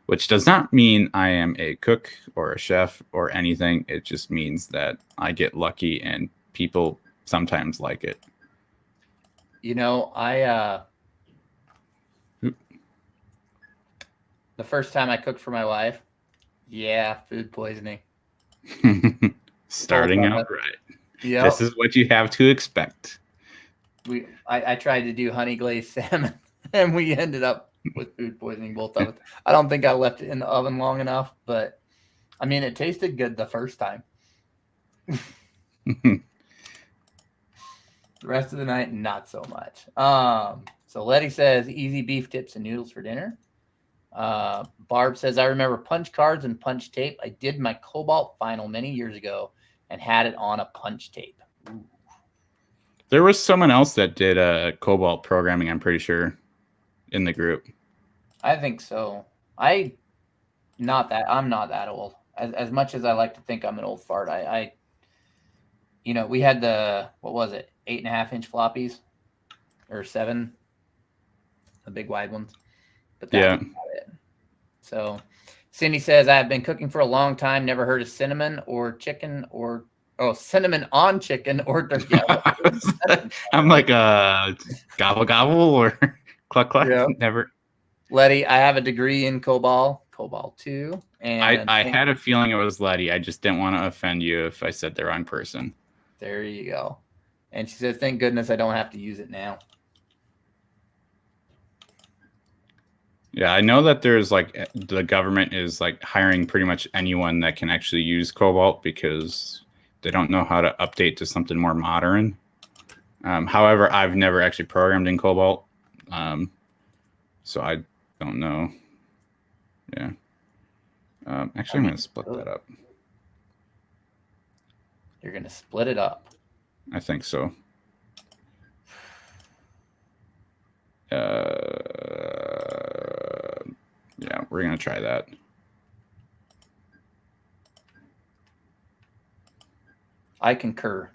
which does not mean I am a cook or a chef or anything. It just means that I get lucky and people sometimes like it. The first time I cooked for my wife, food poisoning. Starting out right. Yeah, this is what you have to expect. I tried to do honey glazed salmon, and we ended up with food poisoning, both of us. I don't think I left it in the oven long enough, but I mean, it tasted good the first time. The rest of the night, not so much. So Letty says easy beef tips and noodles for dinner. Barb says, I remember punch cards and punch tape. I did my Cobalt final many years ago and had it on a punch tape. Ooh. There was someone else that did Cobalt programming, I'm pretty sure, in the group. I think so. I'm not that old. As much as I like to think I'm an old fart, we had the, what was it, 8.5-inch floppies or 7, the big wide ones. But that's about it. So Cindy says, I have been cooking for a long time, never heard of cinnamon or chicken or cinnamon on chicken or turkey. I'm like gobble gobble or cluck cluck. Yeah. Never. Letty, I have a degree in Cobalt 2. And I had a feeling it was Letty. I just didn't want to offend you if I said the wrong person. There you go. And she says, thank goodness I don't have to use it now. Yeah, I know that there's like the government is like hiring pretty much anyone that can actually use Cobalt because they don't know how to update to something more modern. However, I've never actually programmed in Cobalt, so I don't know. Yeah. Actually, I'm going to split that up. You're going to split it up? I think so. Yeah, we're going to try that. I concur.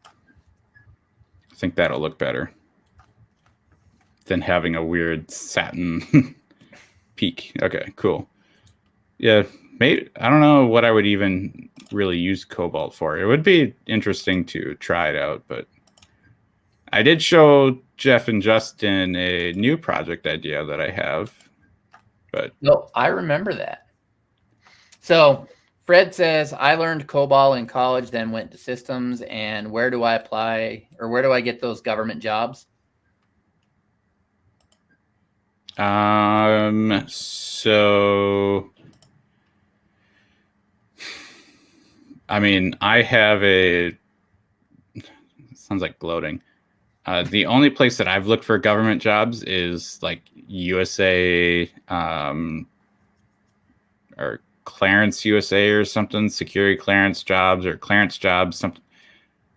I think that'll look better than having a weird satin peak. Okay, cool. Yeah, maybe I don't know what I would even really use Cobalt for. It would be interesting to try it out, but I did show Jeff and Justin a new project idea that I have. But no, I remember that. So Fred says, I learned COBOL in college, then went to systems. And where do I apply, or where do I get those government jobs? So I mean, I have sounds like gloating. The only place that I've looked for government jobs is like USA, or Clearance USA or something, security clearance jobs or clearance jobs, something.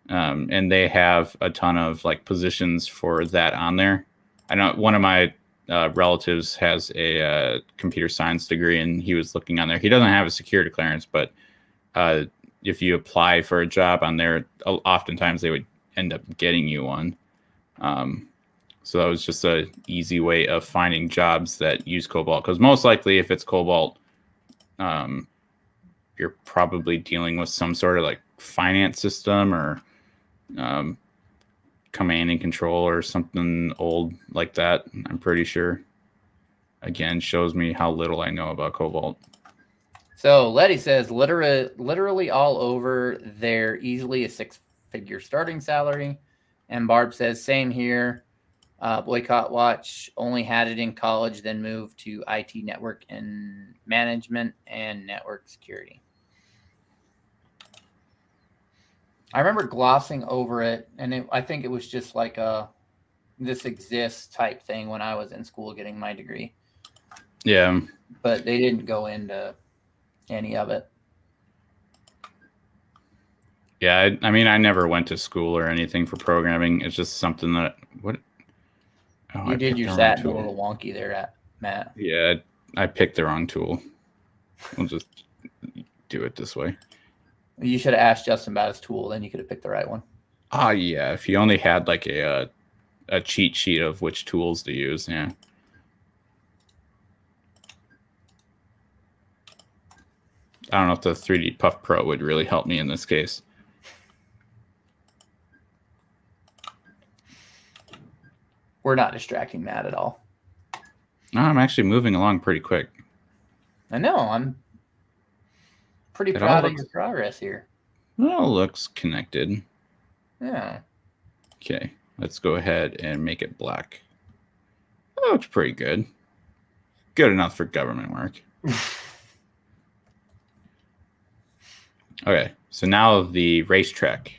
And they have a ton of like positions for that on there. I know one of my relatives has a computer science degree, and he was looking on there. He doesn't have a security clearance, but if you apply for a job on there, oftentimes they would end up getting you one. So that was just a easy way of finding jobs that use Cobalt, because most likely if it's Cobalt, you're probably dealing with some sort of like finance system or command and control or something old like that. I'm pretty sure. Again, shows me how little I know about Cobalt. So Letty says, literally all over, they're easily a 6-figure starting salary. And Barb says, same here. Boycott Watch only had it in college, then moved to IT network and management and network security. I remember glossing over it, and I think it was just like this exists type thing when I was in school getting my degree. Yeah. But they didn't go into any of it. Yeah, I mean, I never went to school or anything for programming. It's just something that You did your SAT a little wonky there, Matt. Yeah, I picked the wrong tool. We'll just do it this way. You should have asked Justin about his tool, then you could have picked the right one. Yeah, if he only had like a cheat sheet of which tools to use, yeah. I don't know if the 3D Puff Pro would really help me in this case. We're not distracting Matt at all. No, I'm actually moving along pretty quick. I know. I'm pretty proud of your progress here. It all looks connected. Yeah. Okay, let's go ahead and make it black. That looks pretty good. Good enough for government work. Okay, so now the racetrack.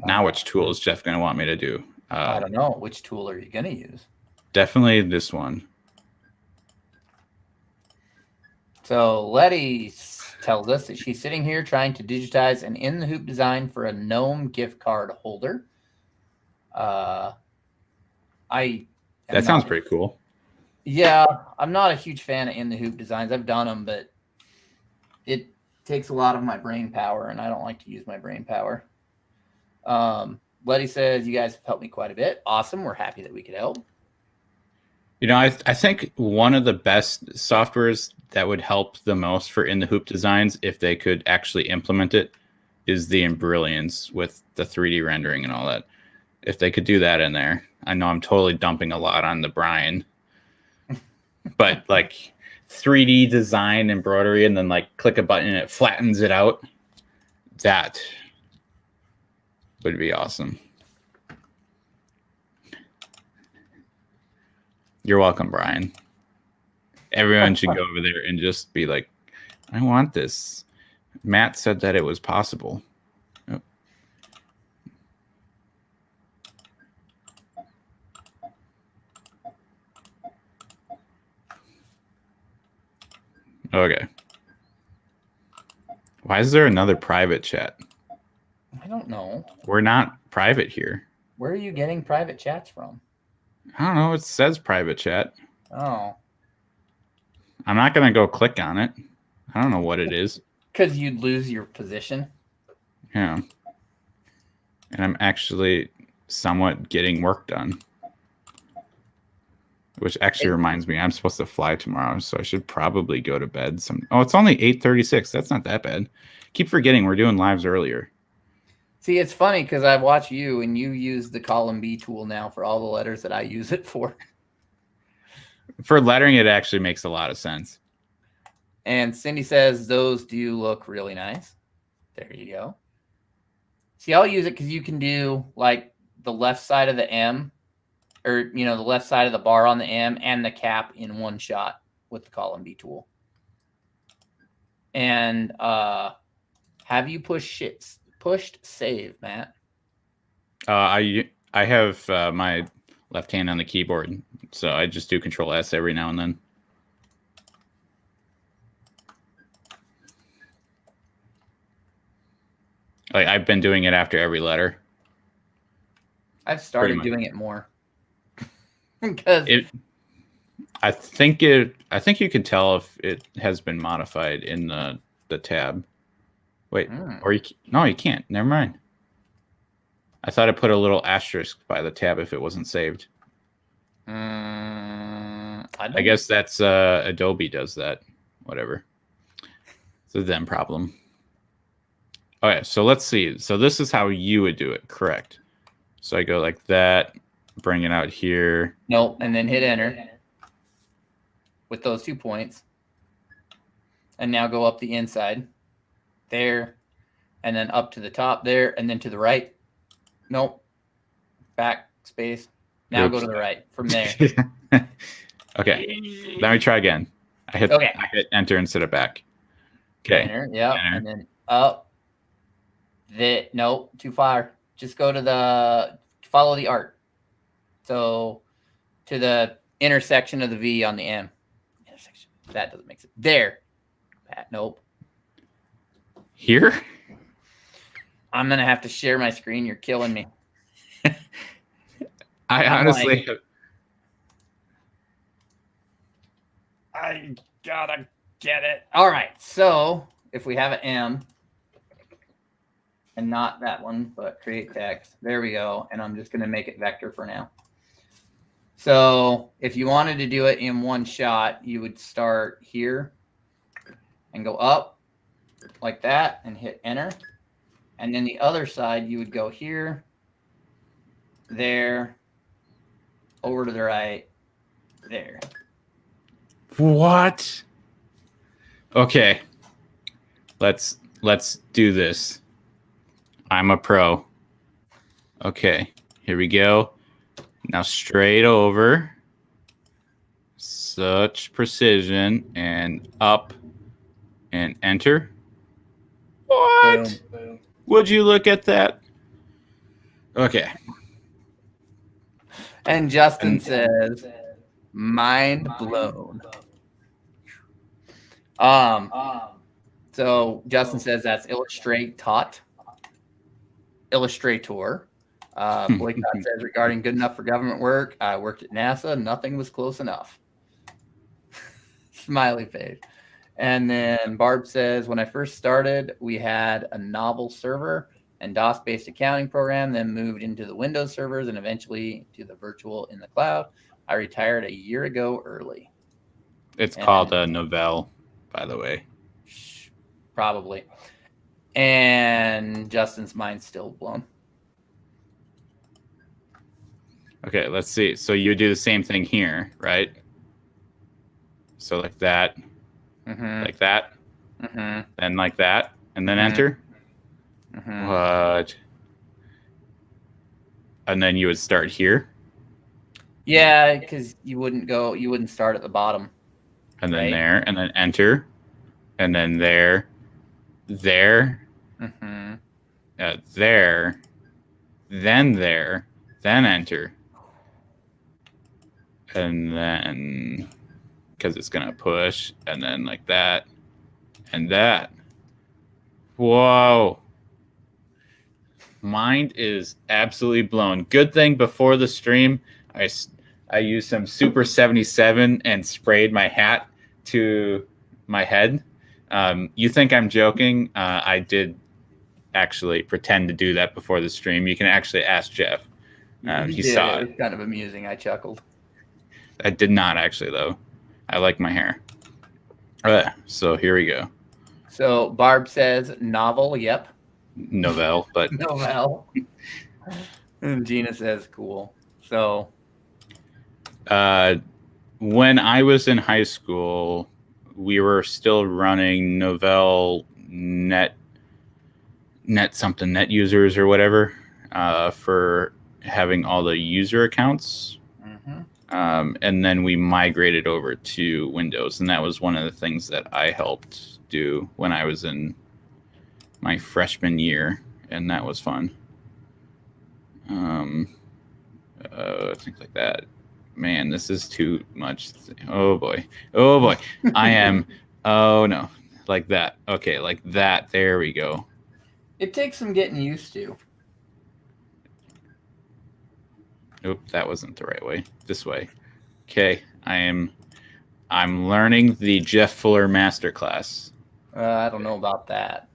Now which tool is Jeff going to want me to do? I don't know. Which tool are you going to use? Definitely this one. So Letty tells us that she's sitting here trying to digitize an in-the-hoop design for a GNOME gift card holder. That sounds pretty cool. Yeah, I'm not a huge fan of in-the-hoop designs. I've done them, but it takes a lot of my brain power, and I don't like to use my brain power. Letty says, you guys have helped me quite a bit. Awesome. We're happy that we could help. You know, I think one of the best softwares that would help the most for in the hoop designs, if they could actually implement it, is the Brilliance with the 3D rendering and all that. If they could do that in there. I know I'm totally dumping a lot on the Brian, but like 3D design embroidery and then like click a button and it flattens it out. That would be awesome. You're welcome, Brian. Everyone should go over there and just be like, I want this. Matt said that it was possible. Oh. Okay. Why is there another private chat? I don't know. We're not private here. Where are you getting private chats from? I don't know. It says private chat. Oh. I'm not going to go click on it. I don't know what it is. Because you'd lose your position. Yeah. And I'm actually somewhat getting work done. Which actually reminds me, I'm supposed to fly tomorrow, so I should probably go to bed. Oh, it's only 8:36. That's not that bad. Keep forgetting we're doing lives earlier. See, it's funny because I watch you, and you use the column B tool now for all the letters that I use it for. For lettering, it actually makes a lot of sense. And Cindy says those do look really nice. There you go. See, I'll use it because you can do like the left side of the M, or the left side of the bar on the M and the cap in one shot with the column B tool. And have you pushed save, Matt? I have my left hand on the keyboard, so I just do Control S every now and then. Like I've been doing it after every letter. I've started doing it more because I think you can tell if it has been modified in the tab. Wait, or no, you can't. Never mind. I thought I put a little asterisk by the tab if it wasn't saved. I guess that's Adobe does that. Whatever. It's a them problem. Okay, so let's see. So this is how you would do it, correct? So I go like that, bring it out here. Nope, and then hit enter with those 2 points. And now go up the inside there, and then up to the top there, and then to the right. Nope. Backspace. Now Go to the right from there. Okay. Let me try again. I hit enter instead of back. Okay. Enter, yeah. Enter. And then up. Nope, too far. Just go to follow the art. So to the intersection of the V on the M. Intersection. That doesn't make sense. There. Nope. Here? I'm going to have to share my screen. You're killing me. I gotta get it. All right. So if we have an M, and not that one, but create text. There we go. And I'm just going to make it vector for now. So if you wanted to do it in one shot, you would start here and go up like that and hit enter. And then the other side, you would go here, there, over to the right, there. What? Okay. Let's do this. I'm a pro. Okay, here we go. Now straight over. Such precision. And up and enter. What? Boom. Would you look at that? Okay. And Justin says, mind blown. So Justin says that's Illustrator. Blake says regarding good enough for government work, I worked at NASA. Nothing was close enough. Smiley face. And then Barb says, when I first started, we had a novel server and DOS-based accounting program, then moved into the Windows servers and eventually to the virtual in the cloud. I retired a year ago early. It's called a Novell, by the way. Probably. And Justin's mind's still blown. Okay, let's see. So you do the same thing here, right? So like that, like that, then like that, and then enter. What? And then you would start here. Yeah, because you wouldn't start at the bottom. And then there, and then enter, and then there, there, there, then enter. And then, because it's going to push, and then like that, and that. Whoa. Mind is absolutely blown. Good thing before the stream, I used some Super 77 and sprayed my hat to my head. You think I'm joking? I did actually pretend to do that before the stream. You can actually ask Jeff. He saw it. It was kind of amusing. I chuckled. I did not actually, though. I like my hair. So here we go. So Barb says novel. Yep. Novell, but Novell. And Gina says cool. So when I was in high school, we were still running Novell net users or whatever for having all the user accounts. And then we migrated over to Windows, and that was one of the things that I helped do when I was in my freshman year, and that was fun. Things like that. Man, this is too much. Oh boy. I am. Oh no, like that. Okay, like that. There we go. It takes some getting used to. Oop, that wasn't the right way. This way. Okay, I'm learning the Jeff Fuller masterclass. I don't know about that.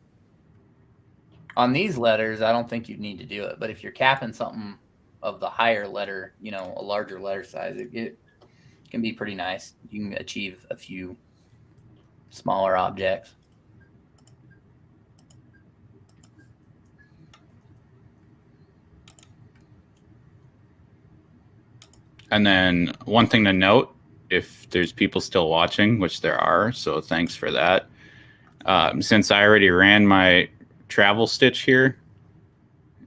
On these letters, I don't think you'd need to do it. But if you're capping something of the higher letter, you know, a larger letter size, it can be pretty nice. You can achieve a few smaller objects. And then one thing to note, if there's people still watching, which there are, so thanks for that. Since I already ran my travel stitch here,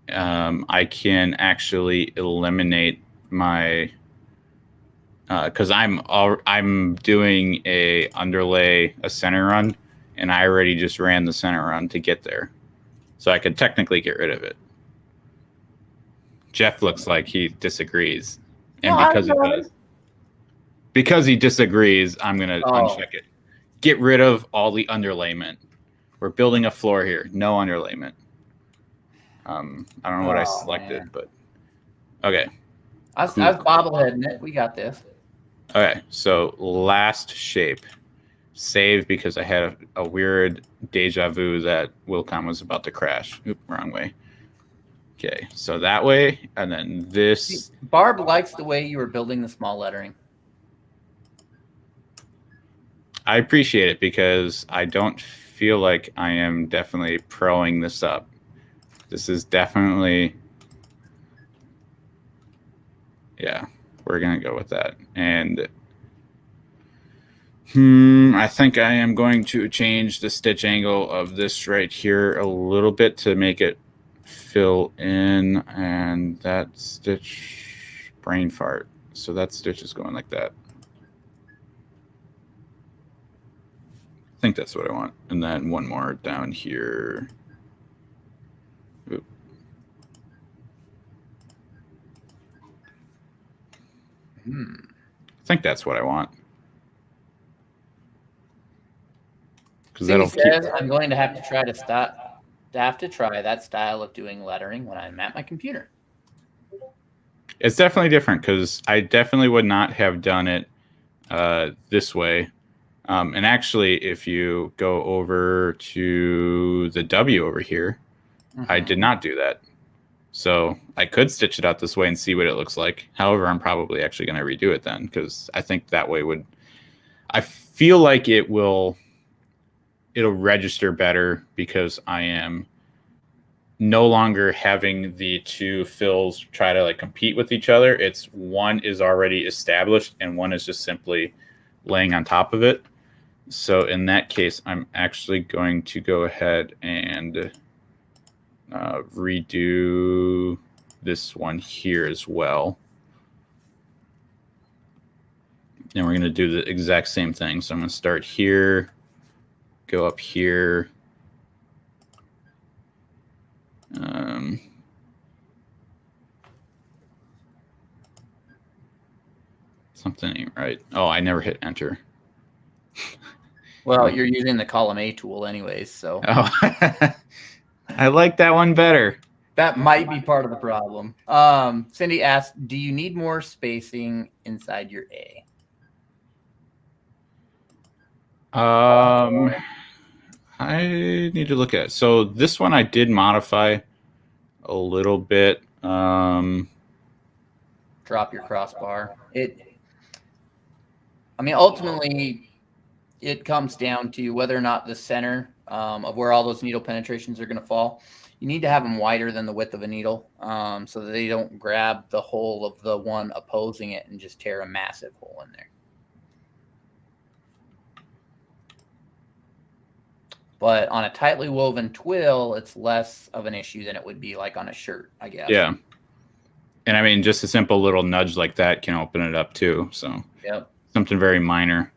I can actually eliminate my because I'm doing a underlay, a center run, and I already just ran the center run to get there, so I could technically get rid of it. Jeff looks like he disagrees, and because he disagrees, I'm gonna uncheck it. Get rid of all the underlayment. We're building a floor here, no underlayment. I don't know what I selected, but okay. I was bobbleheading it. We got this. Okay, so last shape. Save because I had a weird deja vu that Wilcom was about to crash. Oop, wrong way. Okay, so that way, and then this. Barb likes the way you were building the small lettering. I appreciate it because I don't feel like I am definitely proing this up. This is definitely, yeah, we're going to go with that. And I think I am going to change the stitch angle of this right here a little bit to make it fill in, and that stitch, brain fart. So that stitch is going like that. I think that's what I want. And then one more down here. Oop. I think that's what I want. Because that'll says I'm going to have to try that style of doing lettering when I'm at my computer. It's definitely different because I definitely would not have done it this way. And actually, if you go over to the W over here, I did not do that. So I could stitch it out this way and see what it looks like. However, I'm probably actually going to redo it then because I think that way I feel like it'll register better because I am no longer having the two fills try to like compete with each other. It's one is already established and one is just simply laying on top of it. So in that case, I'm actually going to go ahead and redo this one here as well. And we're going to do the exact same thing. So I'm going to start here, go up here. Something ain't right. Oh, I never hit enter. Well, you're using the column A tool anyways, so. Oh, I like that one better. That might be part of the problem. Cindy asked, do you need more spacing inside your A? I need to look at it. So this one I did modify a little bit. Drop your crossbar. Ultimately, it comes down to whether or not the center of where all those needle penetrations are going to fall. You need to have them wider than the width of a needle so that they don't grab the hole of the one opposing it and just tear a massive hole in there. But on a tightly woven twill, it's less of an issue than it would be like on a shirt, I guess. Yeah. And I mean, just a simple little nudge like that can open it up too. So Yep. something very minor.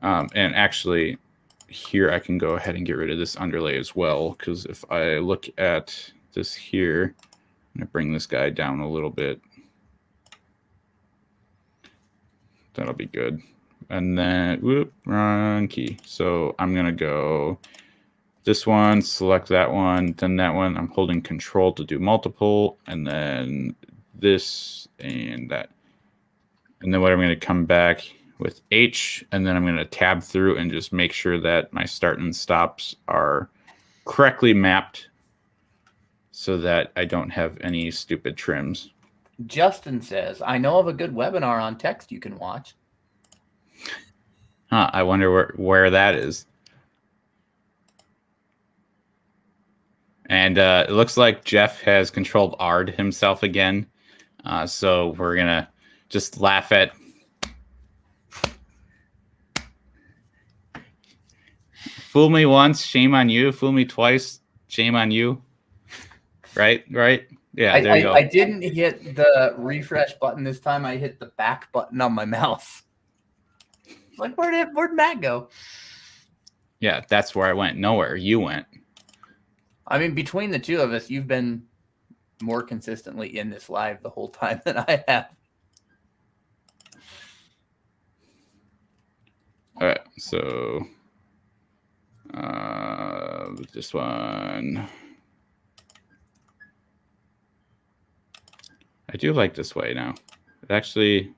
And actually, here I can go ahead and get rid of this underlay as well. Because if I look at this here, I'm going to bring this guy down a little bit. That'll be good. And then, whoop, wrong key. So I'm going to go this one, select that one, then that one. I'm holding control to do multiple, and then this and that. And then what I'm going to come back with H, and then I'm going to tab through and just make sure that my start and stops are correctly mapped so that I don't have any stupid trims. Justin says, I know of a good webinar on text you can watch. Huh, I wonder where that is. And it looks like Jeff has controlled R'd himself again. So we're going to just laugh at... Fool me once, shame on you. Fool me twice, shame on you. Right? Yeah, there you go. I didn't hit the refresh button this time. I hit the back button on my mouse. Like, where'd Matt go? Yeah, that's where I went. Nowhere. You went. I mean, between the two of us, you've been more consistently in this live the whole time than I have. All right, so this one. I do like this way now. It actually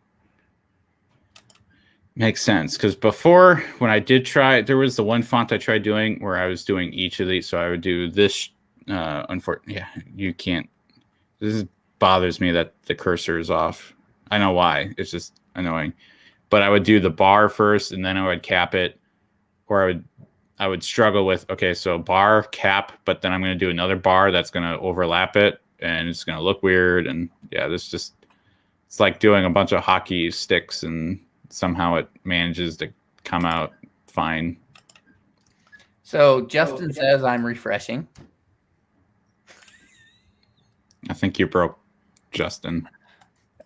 makes sense because before, when I did try, there was the one font I tried doing where I was doing each of these. So I would do this. Unfortunately, yeah, you can't. This bothers me that the cursor is off. I know why. It's just annoying. But I would do the bar first, and then I would cap it, or I would struggle with, okay, so bar, cap, but then I'm going to do another bar that's going to overlap it, and it's going to look weird. And yeah, it's like doing a bunch of hockey sticks, and somehow it manages to come out fine. So Justin says I'm refreshing. I think you broke Justin.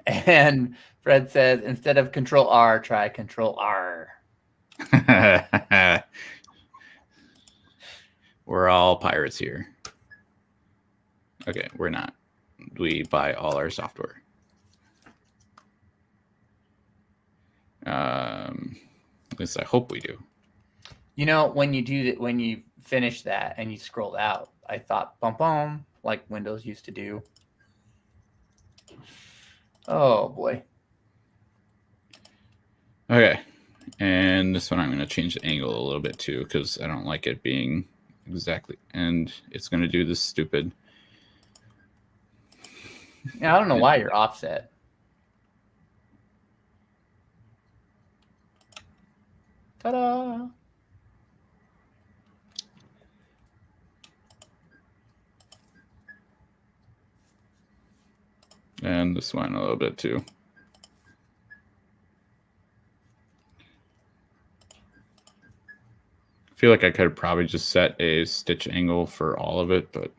And Fred says, instead of Control R, try Control R. We're all pirates here. Okay, we're not. We buy all our software. At least I hope we do. You know, when you do that, when you finish that and you scroll out, I thought, bum bum, like Windows used to do. Oh boy. Okay, and this one I'm going to change the angle a little bit too because I don't like it being exactly, and it's going to do this stupid. Yeah, I don't know why you're offset. Ta-da! And this one a little bit too. I feel like I could probably just set a stitch angle for all of it, but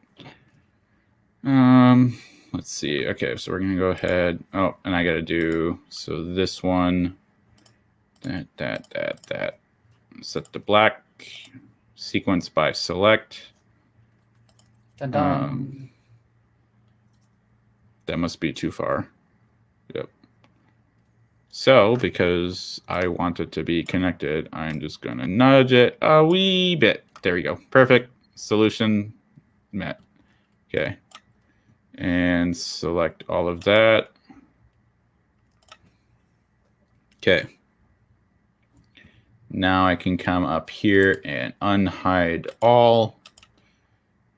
let's see. Okay, so we're gonna go ahead. Oh, and I gotta do so this one. That. Set the black sequence by select. Dun-dun. That must be too far. Yep. So, because I want it to be connected, I'm just going to nudge it a wee bit. There we go. Perfect. Solution met. Okay. And select all of that. Okay. Now I can come up here and unhide all.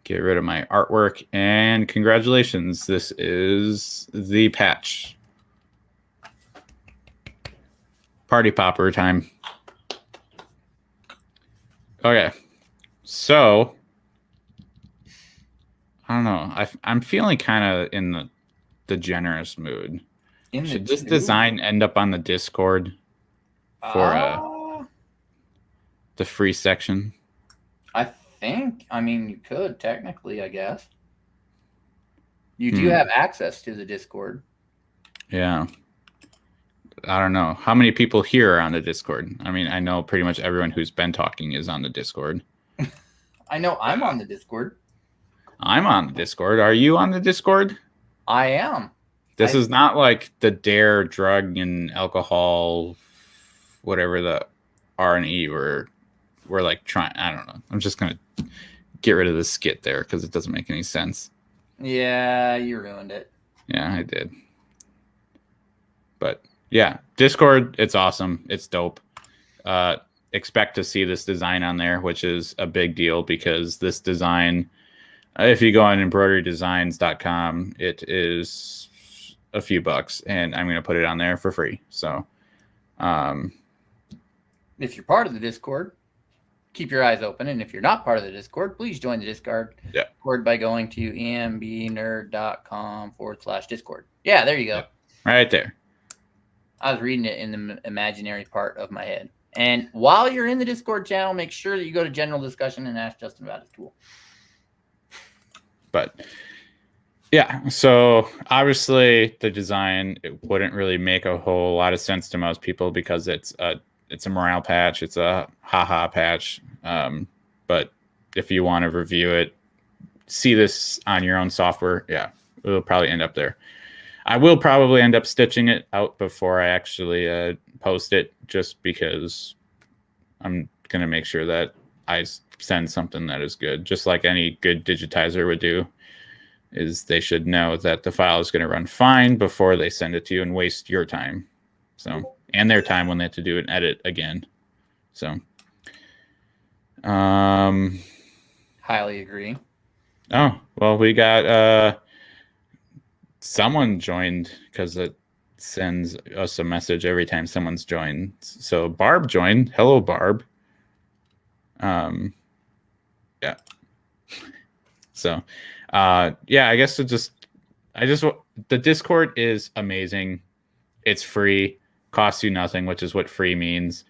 Get rid of my artwork, and congratulations, this is the patch. Party popper time. Okay, so I don't know. I'm feeling kind of in the generous mood. Should this design end up on the Discord for the free section? I mean, you could technically, I guess. You do have access to the Discord. Yeah. I don't know. How many people here are on the Discord? I mean, I know pretty much everyone who's been talking is on the Discord. I know I'm on the Discord. I'm on the Discord. Are you on the Discord? I am. This is not like the Dare drug and alcohol, whatever the R&E we're like trying. I don't know. I'm just going to get rid of the skit there because it doesn't make any sense. Yeah, you ruined it. Yeah, I did. But yeah, Discord, it's awesome. It's dope. Expect to see this design on there, which is a big deal because this design, if you go on embroiderydesigns.com, it is a few bucks, and I'm going to put it on there for free. So, if you're part of the Discord, keep your eyes open. And if you're not part of the Discord, please join the Discord by going to embnerd.com/Discord. Yeah, there you go. Yep. Right there. I was reading it in the imaginary part of my head. And while you're in the Discord channel, make sure that you go to general discussion and ask Justin about his tool. But yeah, so obviously the design, it wouldn't really make a whole lot of sense to most people because it's a morale patch, it's a haha patch. But if you want to review it, see this on your own software, yeah, it'll probably end up there. I will probably end up stitching it out before I actually post it, just because I'm going to make sure that I send something that is good, just like any good digitizer would do. Is they should know that the file is going to run fine before they send it to you and waste your time. So, and their time when they have to do an edit again. So, highly agree. Oh, well, we got someone joined because it sends us a message every time someone's joined. So Barb joined. Hello, Barb. Yeah. So, yeah, I guess the Discord is amazing. It's free, costs you nothing, which is what free means.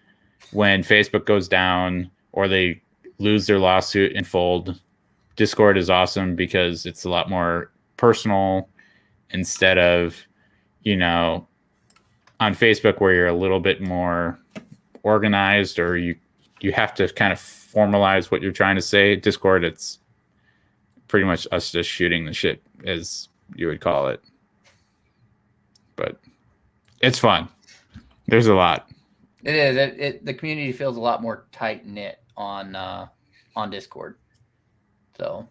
When Facebook goes down or they lose their lawsuit and fold, Discord is awesome because it's a lot more personal instead of, on Facebook where you're a little bit more organized or you have to kind of formalize what you're trying to say. Discord, it's pretty much us just shooting the shit, as you would call it. But it's fun. There's a lot. It is. The community feels a lot more tight-knit on Discord. So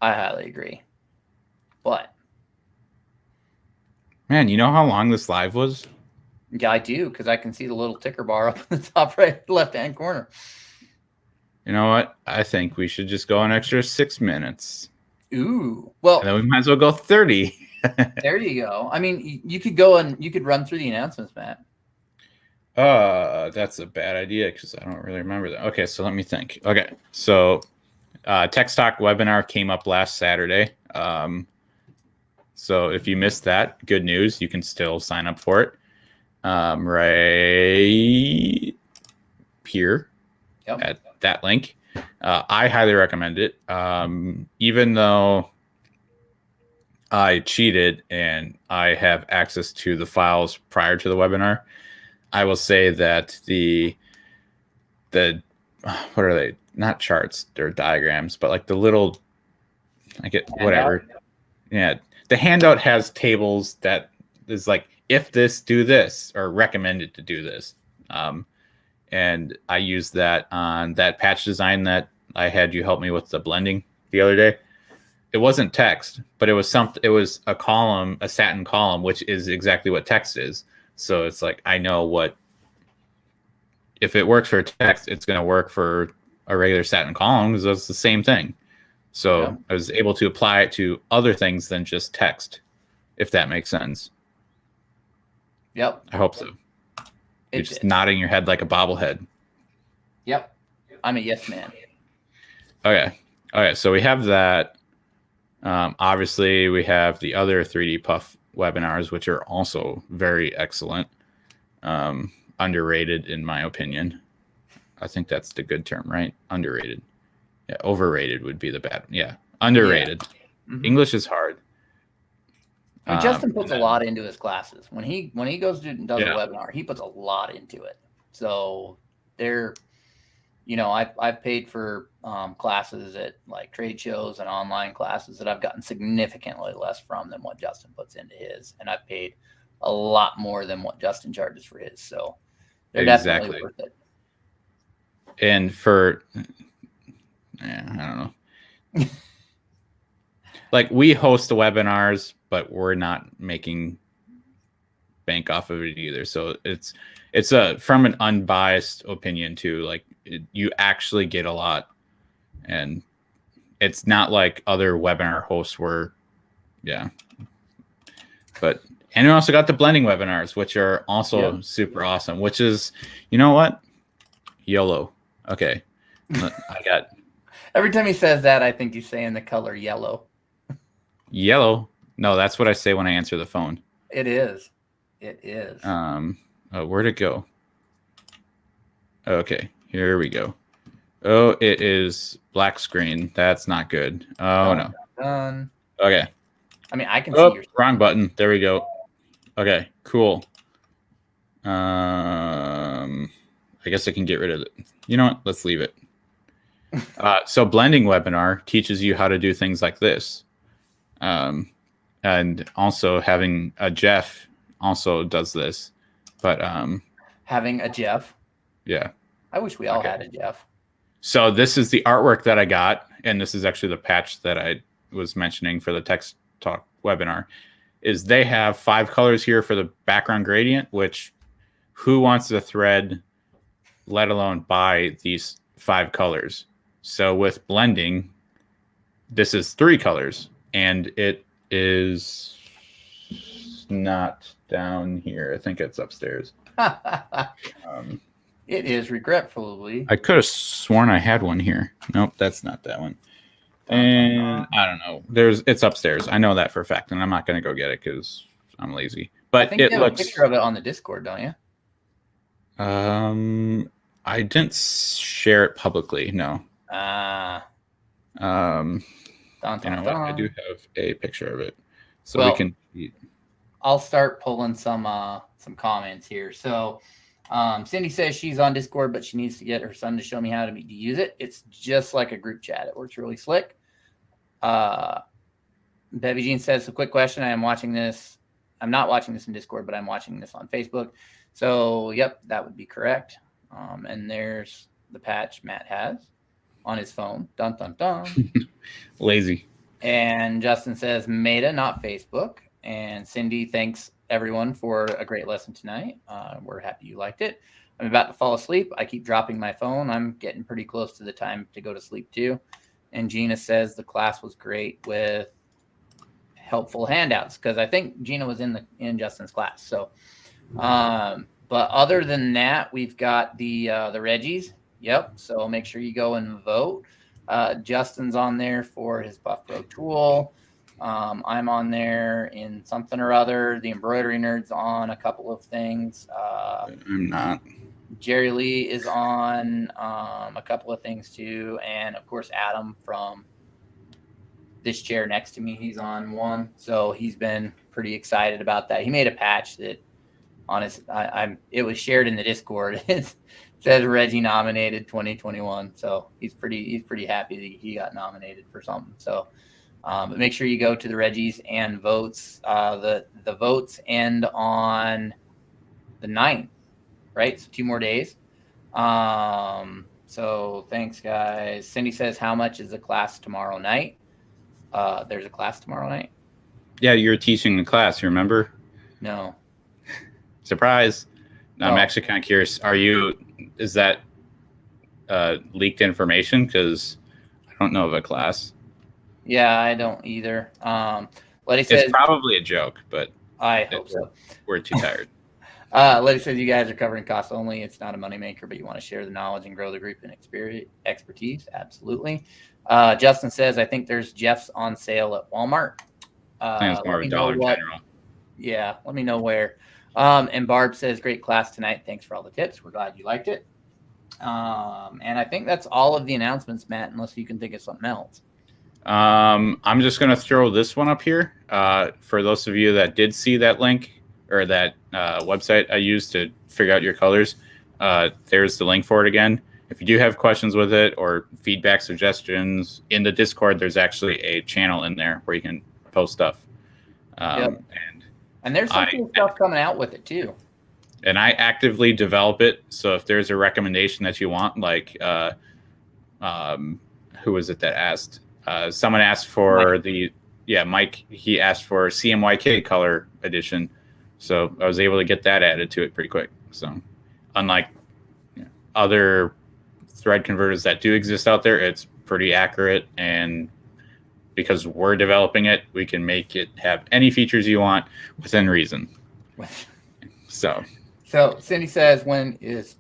I highly agree. But man, you know how long this live was? Yeah, I do, because I can see the little ticker bar up in the top right left-hand corner. You know what? I think we should just go an extra 6 minutes. Ooh. Well, and then we might as well go 30. There you go. I mean, you could go and you could run through the announcements, Matt. That's a bad idea because I don't really remember that. Okay, so let me think. Okay, so Text Talk webinar came up last Saturday. So if you missed that, good news. You can still sign up for it right here at that link. I highly recommend it. Even though I cheated and I have access to the files prior to the webinar, I will say that the what are they? Not charts, they're diagrams, but like the little, I get whatever. Yeah, the handout has tables that is like, if this, do this, or recommended to do this. And I used that on that patch design that I had you help me with the blending the other day. It wasn't text, but it was a column, a satin column, which is exactly what text is. So it's like, I know if it works for text, it's going to work for a regular satin column because it's the same thing. So yeah. I was able to apply it to other things than just text, if that makes sense. Yep. I hope so. You're just nodding your head like a bobblehead. Yep. I'm a yes man. Okay. So we have that. Obviously, we have the other 3D Puff webinars, which are also very excellent. Underrated, in my opinion. I think that's the good term, right? Underrated. Yeah, overrated would be the bad. Yeah, underrated. Mm-hmm. English is hard. I mean, Justin puts a lot into his classes. When he goes to and does a webinar, he puts a lot into it. So they're, I've paid for classes at like trade shows and online classes that I've gotten significantly less from than what Justin puts into his, and I've paid a lot more than what Justin charges for his. So they're definitely worth it. And for, I don't know. Like, we host the webinars, but we're not making bank off of it either. So it's from an unbiased opinion too. Like, you actually get a lot, and it's not like other webinar hosts were. Yeah. But, and we also got the blending webinars, which are also super awesome, which is, you know what? YOLO. Okay. I got. Every time he says that, I think he's saying the color yellow. Yellow. No, that's what I say when I answer the phone. It is. It is. Where'd it go? Okay, here we go. Oh, it is black screen. That's not good. Oh, no. Done. Okay. I mean, I can see your wrong button. There we go. Okay, cool. I guess I can get rid of it. You know what? Let's leave it. So blending webinar teaches you how to do things like this. And also having a Jeff also does this, but having a Jeff. Yeah. I wish we all had a Jeff. So this is the artwork that I got, and this is actually the patch that I was mentioning for the text talk webinar. Is they have 5 colors here for the background gradient, which who wants to thread, let alone buy these 5 colors? So with blending, this is 3 colors, and it is not down here. I think it's upstairs. It is, regretfully. I could have sworn I had one here. Nope, that's not that one. And I don't know. It's upstairs. I know that for a fact, and I'm not going to go get it because I'm lazy. But I think you have a picture of it on the Discord, don't you? I didn't share it publicly. No. Dun, you know what? I do have a picture of it, so we can. I'll start pulling some comments here. So, Cindy says she's on Discord, but she needs to get her son to show me how to use it. It's just like a group chat. It works really slick. Bevy Jean says, a quick question. I'm not watching this in Discord, but I'm watching this on Facebook. So, yep, that would be correct. And there's the patch Matt has on his phone. Dun, dun, dun. Lazy. And Justin says, Meta, not Facebook. And Cindy thanks everyone for a great lesson tonight. We're happy you liked it. I'm about to fall asleep. I keep dropping my phone. I'm getting pretty close to the time to go to sleep too. And Gina says the class was great with helpful handouts, because I think Gina was in Justin's class. So, but other than that, we've got the Reggies. Yep. So make sure you go and vote. Justin's on there for his Buff Pro tool. I'm on there in something or other. The embroidery nerd's on a couple of things. I'm not. Jerry Lee is on a couple of things too, and of course Adam from this chair next to me, he's on one. So he's been pretty excited about that. He made a patch that on his it was shared in the Discord. It says Reggie nominated 2021. So he's pretty happy that he got nominated for something. So but make sure you go to the Reggies and votes. The votes end on the 9th, right? So 2 more days. So thanks, guys. Cindy says, how much is the class tomorrow night? There's a class tomorrow night? Yeah, you're teaching the class, you remember? No. Surprise. No, I'm actually kind of curious. Is that leaked information? Because I don't know of a class. Yeah, I don't either. Letty says it's probably a joke, but I hope so. We're too tired. Letty says you guys are covering costs only. It's not a moneymaker, but you want to share the knowledge and grow the group and expertise. Absolutely. Justin says, I think there's Jeff's on sale at Walmart. I think it's more of a Dollar General. Yeah, let me know where. And Barb says, great class tonight. Thanks for all the tips. We're glad you liked it. And I think that's all of the announcements, Matt, unless you can think of something else. I'm just going to throw this one up here. For those of you that did see that link or that website I used to figure out your colors, there's the link for it again. If you do have questions with it or feedback, suggestions, in the Discord, there's actually a channel in there where you can post stuff. Yep. And there's some cool stuff coming out with it too. And I actively develop it. So if there's a recommendation that you want, like who was it that asked? Someone asked for Mike. He asked for CMYK color edition. So I was able to get that added to it pretty quick. So unlike other thread converters that do exist out there, it's pretty accurate. And because we're developing it, we can make it have any features you want within reason. So Cindy says, when is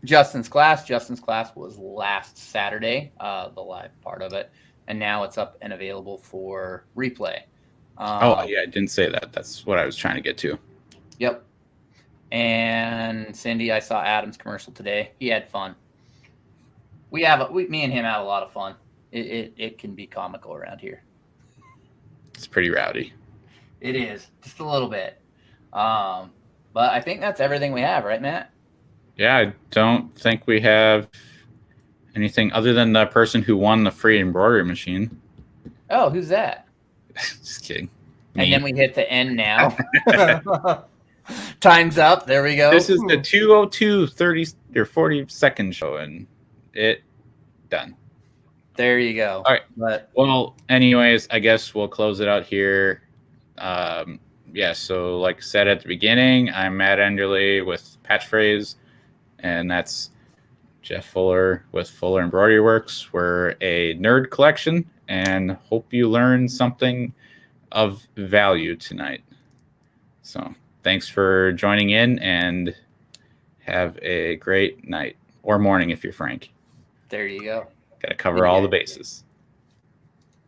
Justin's class? Justin's class was last Saturday, the live part of it. And now it's up and available for replay. I didn't say that. That's what I was trying to get to. Yep. And Cindy, I saw Adam's commercial today. He had fun. Me and him have a lot of fun. It can be comical around here. It's pretty rowdy. It is, just a little bit. But I think that's everything we have, right, Matt? Yeah, I don't think we have anything other than the person who won the free embroidery machine. Oh, who's that? Just kidding. And then we hit the end now. Time's up. There we go. This is the 2:02 30 or 40-second show, and it done. There you go. All right. Well, anyways, I guess we'll close it out here. So like I said at the beginning, I'm Matt Enderley with Patchphrase, and that's Jeff Fuller with Fuller Embroidery Works. We're a nerd collection, and hope you learned something of value tonight. So thanks for joining in, and have a great night or morning if you're Frank. There you go. Got to cover all the bases.